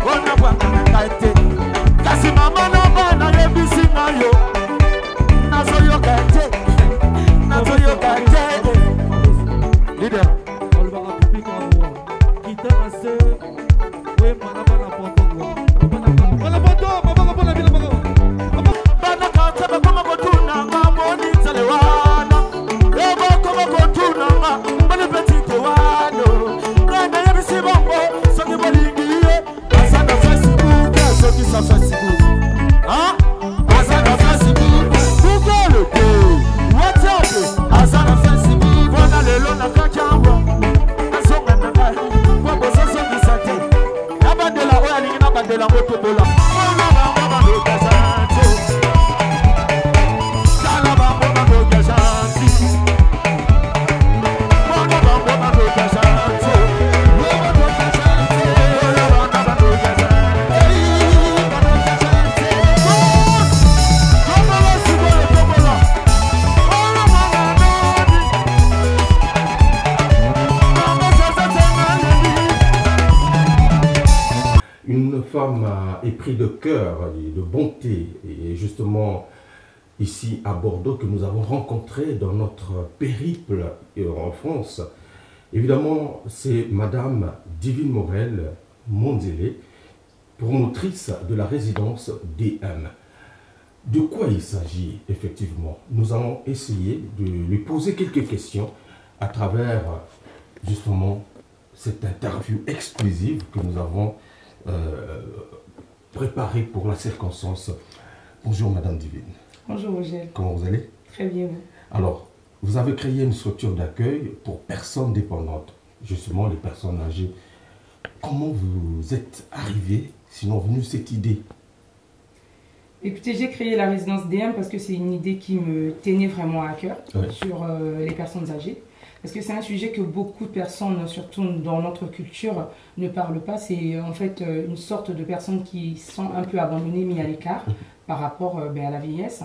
Ona bwanga na kaite. Kasi mama na bana yebisinga yo. Nasoyo kaite. Nasoyo kaite. Leader. Épris de cœur et de bonté, et justement ici à Bordeaux que nous avons rencontré dans notre périple en France. Évidemment, c'est Madame Divine Morel Monzele, promotrice de la résidence DM. De quoi il s'agit effectivement? Nous allons essayer de lui poser quelques questions à travers justement cette interview exclusive que nous avons préparé pour la circonstance. Bonjour Madame Divine. Bonjour Roger. Comment vous allez? Très bien. Alors, vous avez créé une structure d'accueil pour personnes dépendantes, justement les personnes âgées. Comment vous êtes arrivé, sinon venu cette idée? Écoutez, j'ai créé la résidence DM parce que c'est une idée qui me tenait vraiment à cœur sur les personnes âgées. Parce que c'est un sujet que beaucoup de personnes, surtout dans notre culture, ne parlent pas. C'est en fait une sorte de personnes qui sont un peu abandonnées, mis à l'écart par rapport à la vieillesse.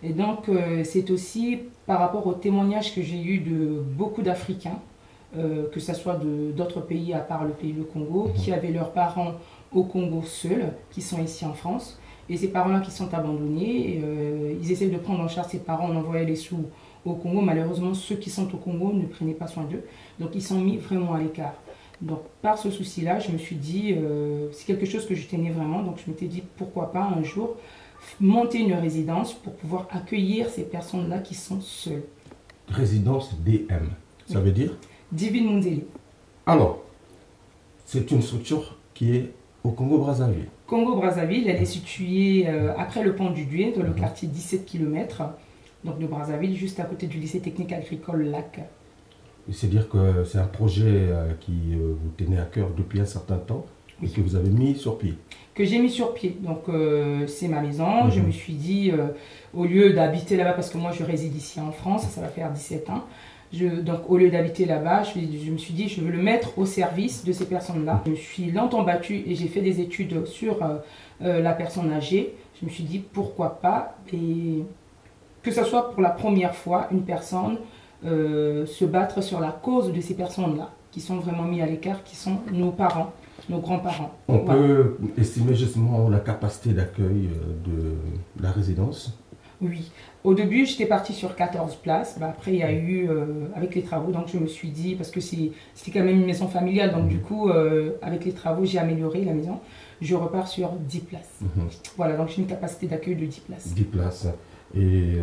Et donc, c'est aussi par rapport aux témoignages que j'ai eu de beaucoup d'Africains, que ce soit d'autres pays à part le pays du Congo, qui avaient leurs parents au Congo seuls, qui sont ici en France. Et ces parents-là qui sont abandonnés, ils essaient de prendre en charge ces parents, on envoyait les sous au Congo. Malheureusement, ceux qui sont au Congo ne prenaient pas soin d'eux. Donc, ils sont mis vraiment à l'écart. Donc par ce souci-là, je me suis dit, c'est quelque chose que je tenais vraiment, donc je m'étais dit pourquoi pas un jour monter une résidence pour pouvoir accueillir ces personnes-là qui sont seules. Résidence DM, ça veut dire Divine Mundele. Alors, c'est une structure qui est au Congo-Brazzaville. Congo-Brazzaville, elle est située après le pont du Doué, dans le quartier 17 km, donc de Brazzaville, juste à côté du lycée technique agricole Lac. C'est-à-dire que c'est un projet qui vous tenait à cœur depuis un certain temps et que vous avez mis sur pied. Que j'ai mis sur pied. Donc c'est ma maison. Je me suis dit, au lieu d'habiter là-bas, parce que moi je réside ici en France, ça va faire 17 ans. Donc au lieu d'habiter là-bas, je me suis dit, je veux le mettre au service de ces personnes-là. Je me suis longtemps battue et j'ai fait des études sur la personne âgée. Je me suis dit, pourquoi pas, et que ce soit pour la première fois, une personne se battre sur la cause de ces personnes-là, qui sont vraiment mis à l'écart, qui sont nos parents, nos grands-parents. On peut estimer justement la capacité d'accueil de la résidence? Oui. Au début, j'étais partie sur 14 places. Après, il y a eu, avec les travaux, donc je me suis dit, parce que c'était quand même une maison familiale, donc du coup, avec les travaux, j'ai amélioré la maison. Je repars sur 10 places. Voilà, donc j'ai une capacité d'accueil de 10 places. 10 places. Et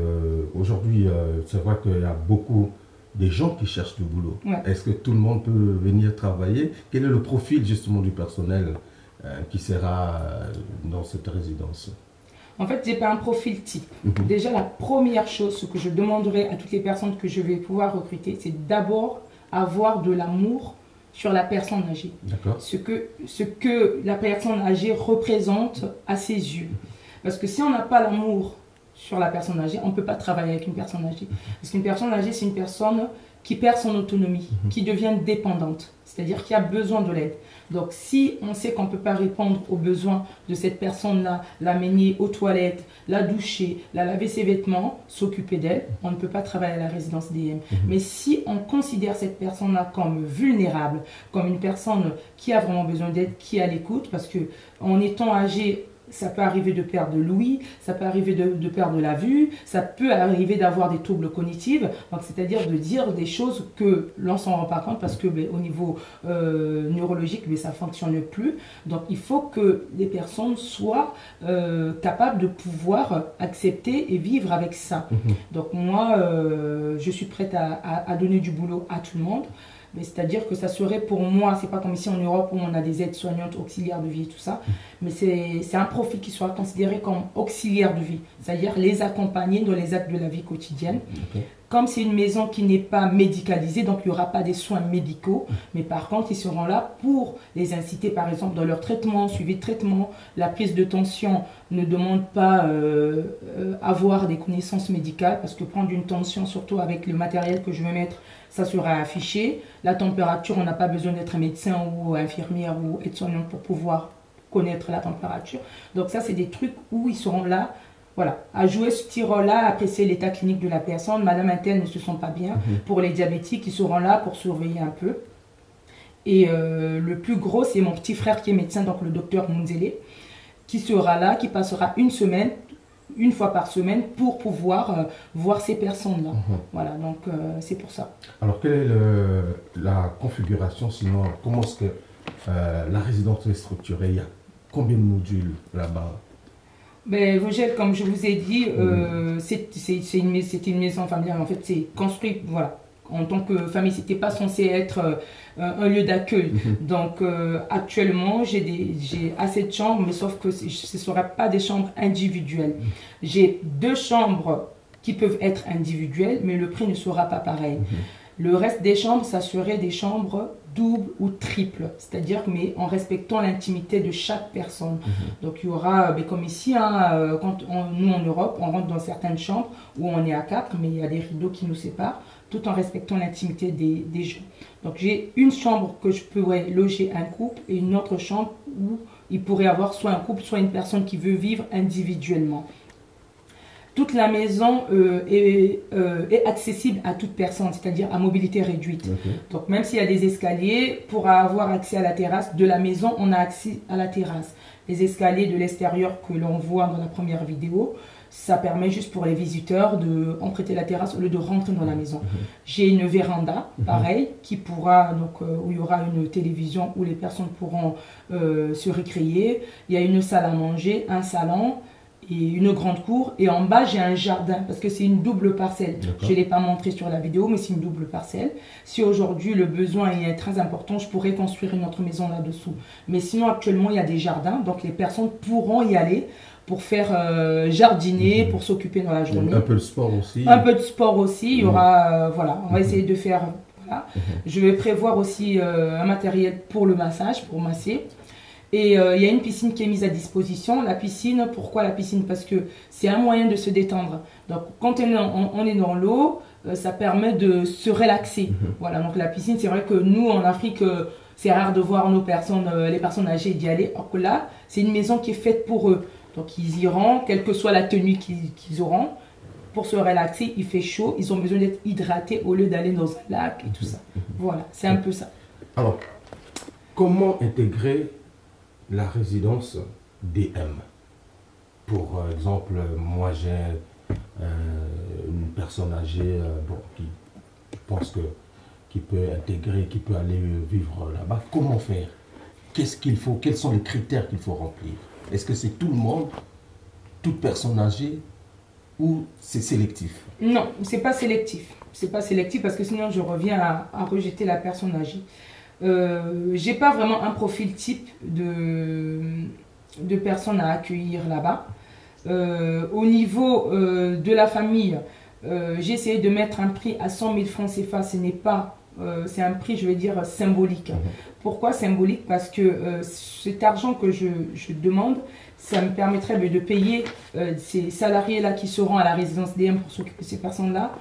aujourd'hui, c'est vrai qu'il y a beaucoup de gens qui cherchent du boulot. Ouais. Est-ce que tout le monde peut venir travailler? Quel est le profil justement du personnel qui sera dans cette résidence? En fait, je n'ai pas un profil type. Déjà, la première chose, ce que je demanderai à toutes les personnes que je vais pouvoir recruter, c'est d'abord avoir de l'amour sur la personne âgée. Ce que la personne âgée représente à ses yeux. Parce que si on n'a pas l'amour sur la personne âgée, on ne peut pas travailler avec une personne âgée. Parce qu'une personne âgée, c'est une personne qui perd son autonomie, qui devient dépendante, c'est-à-dire qui a besoin de l'aide. Donc si on sait qu'on ne peut pas répondre aux besoins de cette personne-là, l'amener aux toilettes, la doucher, la laver ses vêtements, s'occuper d'elle, on ne peut pas travailler à la résidence DM. Mais si on considère cette personne-là comme vulnérable, comme une personne qui a vraiment besoin d'aide, qui est à l'écoute, parce qu'en étant âgé, ça peut arriver de perdre l'ouïe, ça peut arriver de perdre la vue, ça peut arriver d'avoir des troubles cognitifs, donc c'est-à-dire de dire des choses que l'on s'en rend pas compte parce que au niveau neurologique, ça ne fonctionne plus. Donc il faut que les personnes soient capables de pouvoir accepter et vivre avec ça. Donc moi, je suis prête à donner du boulot à tout le monde. C'est-à-dire que ça serait pour moi, c'est pas comme ici en Europe où on a des aides soignantes, auxiliaires de vie et tout ça, mais c'est un profil qui sera considéré comme auxiliaire de vie, c'est-à-dire les accompagner dans les actes de la vie quotidienne. Comme c'est une maison qui n'est pas médicalisée, donc il n'y aura pas des soins médicaux, mais par contre ils seront là pour les inciter par exemple dans leur traitement, suivi de traitement. La prise de tension ne demande pas avoir des connaissances médicales, parce que prendre une tension, surtout avec le matériel que je vais mettre, ça sera affiché. La température, on n'a pas besoin d'être médecin ou infirmière ou aide-soignante pour pouvoir connaître la température. Donc ça, c'est des trucs où ils seront là, voilà, à jouer ce petit rôle-là, apprécier l'état clinique de la personne. Madame Intel ne se sent pas bien. Pour les diabétiques, ils seront là pour surveiller un peu. Et le plus gros, c'est mon petit frère qui est médecin, donc le docteur Munzele, qui sera là, qui passera une fois par semaine pour pouvoir voir ces personnes-là. Voilà, donc c'est pour ça. Alors, quelle est la configuration, sinon, comment est-ce que la résidence est structurée? Il y a combien de modules là-bas? Vogel, comme je vous ai dit, c'était une maison familiale. En fait, c'est construit, voilà. En tant que famille, c'était pas censé être un lieu d'accueil. Donc actuellement, j'ai assez de chambres, mais sauf que ce ne sera pas des chambres individuelles. J'ai 2 chambres qui peuvent être individuelles, mais le prix ne sera pas pareil. Le reste des chambres, ça serait des chambres doubles ou triples, c'est-à-dire mais en respectant l'intimité de chaque personne. Donc il y aura, comme ici, quand nous en Europe, on rentre dans certaines chambres où on est à 4, mais il y a des rideaux qui nous séparent, tout en respectant l'intimité des gens. Donc j'ai une chambre que je pourrais loger un couple et une autre chambre où il pourrait avoir soit un couple, soit une personne qui veut vivre individuellement. Toute la maison est accessible à toute personne, c'est-à-dire à mobilité réduite. Donc même s'il y a des escaliers, pour avoir accès à la terrasse de la maison, on a accès à la terrasse. Les escaliers de l'extérieur que l'on voit dans la première vidéo, ça permet juste pour les visiteurs de emprunter la terrasse au lieu de rentrer dans la maison. J'ai une véranda, pareil, qui pourra, donc, où il y aura une télévision où les personnes pourront se récréer. Il y a une salle à manger, un salon et une grande cour. Et en bas, j'ai un jardin parce que c'est une double parcelle. Je ne l'ai pas montré sur la vidéo, mais c'est une double parcelle. Si aujourd'hui le besoin est très important, je pourrais construire une autre maison là-dessous. Mais sinon, actuellement, il y a des jardins, donc les personnes pourront y aller pour faire jardiner, pour s'occuper dans la journée. Un peu de sport aussi. Un peu de sport aussi. Il y aura, voilà, on va essayer de faire. Voilà. Je vais prévoir aussi un matériel pour le massage, pour masser. Et il y a une piscine qui est mise à disposition. La piscine, pourquoi la piscine? Parce que c'est un moyen de se détendre. Donc quand on est dans l'eau, ça permet de se relaxer. Voilà, donc la piscine, c'est vrai que nous en Afrique, c'est rare de voir les personnes âgées d'y aller. Or que là, c'est une maison qui est faite pour eux. Donc ils iront, quelle que soit la tenue qu'ils auront, pour se relaxer. Il fait chaud, ils ont besoin d'être hydratés au lieu d'aller dans un lac et tout ça. Voilà, c'est un peu ça. Alors, comment intégrer la résidence DM? Pour exemple, moi j'ai une personne âgée qui pense qui peut intégrer, qui peut aller vivre là-bas. Comment faire? Qu'est-ce qu'il faut? Quels sont les critères qu'il faut remplir? Est-ce que c'est tout le monde, toute personne âgée, ou c'est sélectif? Non, c'est pas sélectif. C'est pas sélectif parce que sinon je reviens à rejeter la personne âgée. J'ai pas vraiment un profil type de personnes à accueillir là-bas. Au niveau de la famille, j'ai essayé de mettre un prix à 100 000 francs CFA. Ce n'est pas, c'est un prix, je vais dire, symbolique. Pourquoi symbolique? Parce que cet argent que je demande, ça me permettrait de payer ces salariés-là qui seront à la résidence DM pour s'occuper de ces personnes-là,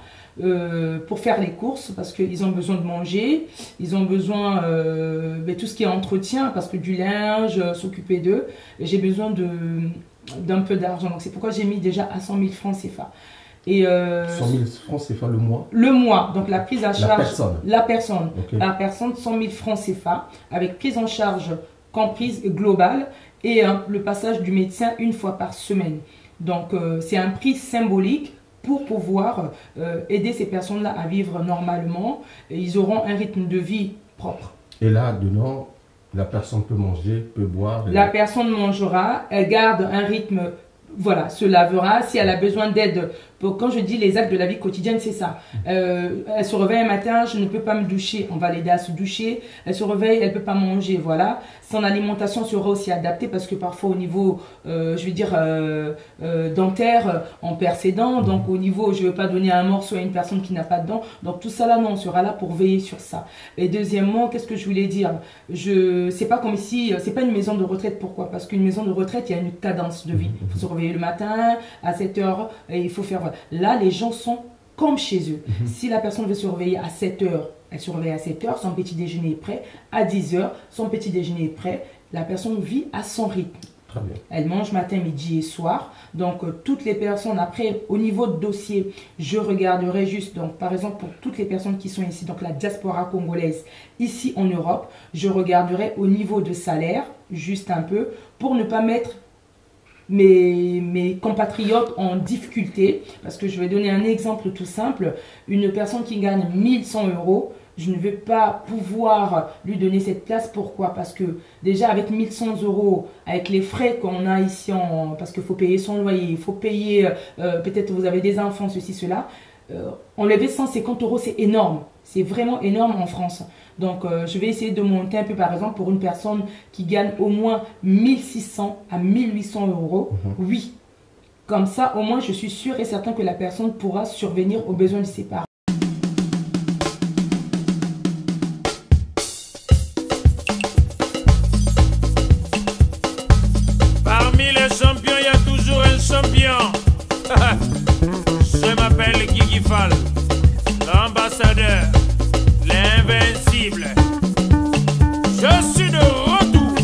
pour faire les courses, parce qu'ils ont besoin de manger, ils ont besoin de tout ce qui est entretien, parce que du linge, s'occuper d'eux, j'ai besoin d'un peu d'argent. Donc c'est pourquoi j'ai mis déjà à 100 000 francs CFA. Et 100 000 francs CFA le mois? Le mois, donc la prise en charge. La personne. Okay. La personne, 100 000 francs CFA, avec prise en charge comprise globale et le passage du médecin une fois par semaine. Donc c'est un prix symbolique pour pouvoir aider ces personnes-là à vivre normalement. Et ils auront un rythme de vie propre. Et là, dedans, la personne peut manger, peut boire. La personne mangera, elle garde un rythme, voilà, se lavera. Si elle a besoin d'aide, quand je dis les actes de la vie quotidienne, c'est ça. Elle se réveille un matin, je ne peux pas me doucher, on va l'aider à se doucher. Elle se réveille, elle ne peut pas manger, voilà. Son alimentation sera aussi adaptée parce que parfois au niveau, je veux dire, dentaire, on perd ses dents. Donc au niveau, je ne veux pas donner un morceau à une personne qui n'a pas de dents. Donc tout ça là, non, on sera là pour veiller sur ça. Et deuxièmement, qu'est-ce que je voulais dire? C'est pas comme ici, c'est pas une maison de retraite. Pourquoi? Parce qu'une maison de retraite, il y a une cadence de vie. Il faut se réveiller le matin, à 7 h, et il faut faire... Là, les gens sont comme chez eux. Si la personne veut se réveiller à 7 h, elle se réveille à 7 h, son petit déjeuner est prêt. À 10 h, son petit déjeuner est prêt. La personne vit à son rythme. Très bien. Elle mange matin, midi et soir. Donc, toutes les personnes, après, au niveau de dossier, je regarderai juste, donc, par exemple, pour toutes les personnes qui sont ici, donc la diaspora congolaise, ici en Europe, je regarderai au niveau de salaire, juste un peu, pour ne pas mettre mes compatriotes en difficulté, parce que je vais donner un exemple tout simple. Une personne qui gagne 1100 €, je ne vais pas pouvoir lui donner cette place. Pourquoi? Parce que déjà avec 1100 €, avec les frais qu'on a ici, parce qu'il faut payer son loyer, il faut payer, peut-être vous avez des enfants, ceci, cela, enlever 150 €, c'est énorme. C'est vraiment énorme en France. Donc, je vais essayer de monter un peu, par exemple, pour une personne qui gagne au moins 1600 à 1800 €. Oui. Comme ça, au moins, je suis sûr et certain que la personne pourra survenir aux besoins de ses parents. Parmi les champions, il y a toujours un champion. Je m'appelle Guigui Fall, l'ambassadeur, l'invincible. Je suis de retour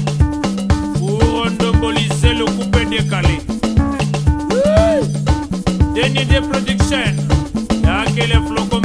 pour monopoliser le coupé décalé. Denis de Production, y'a que les flocons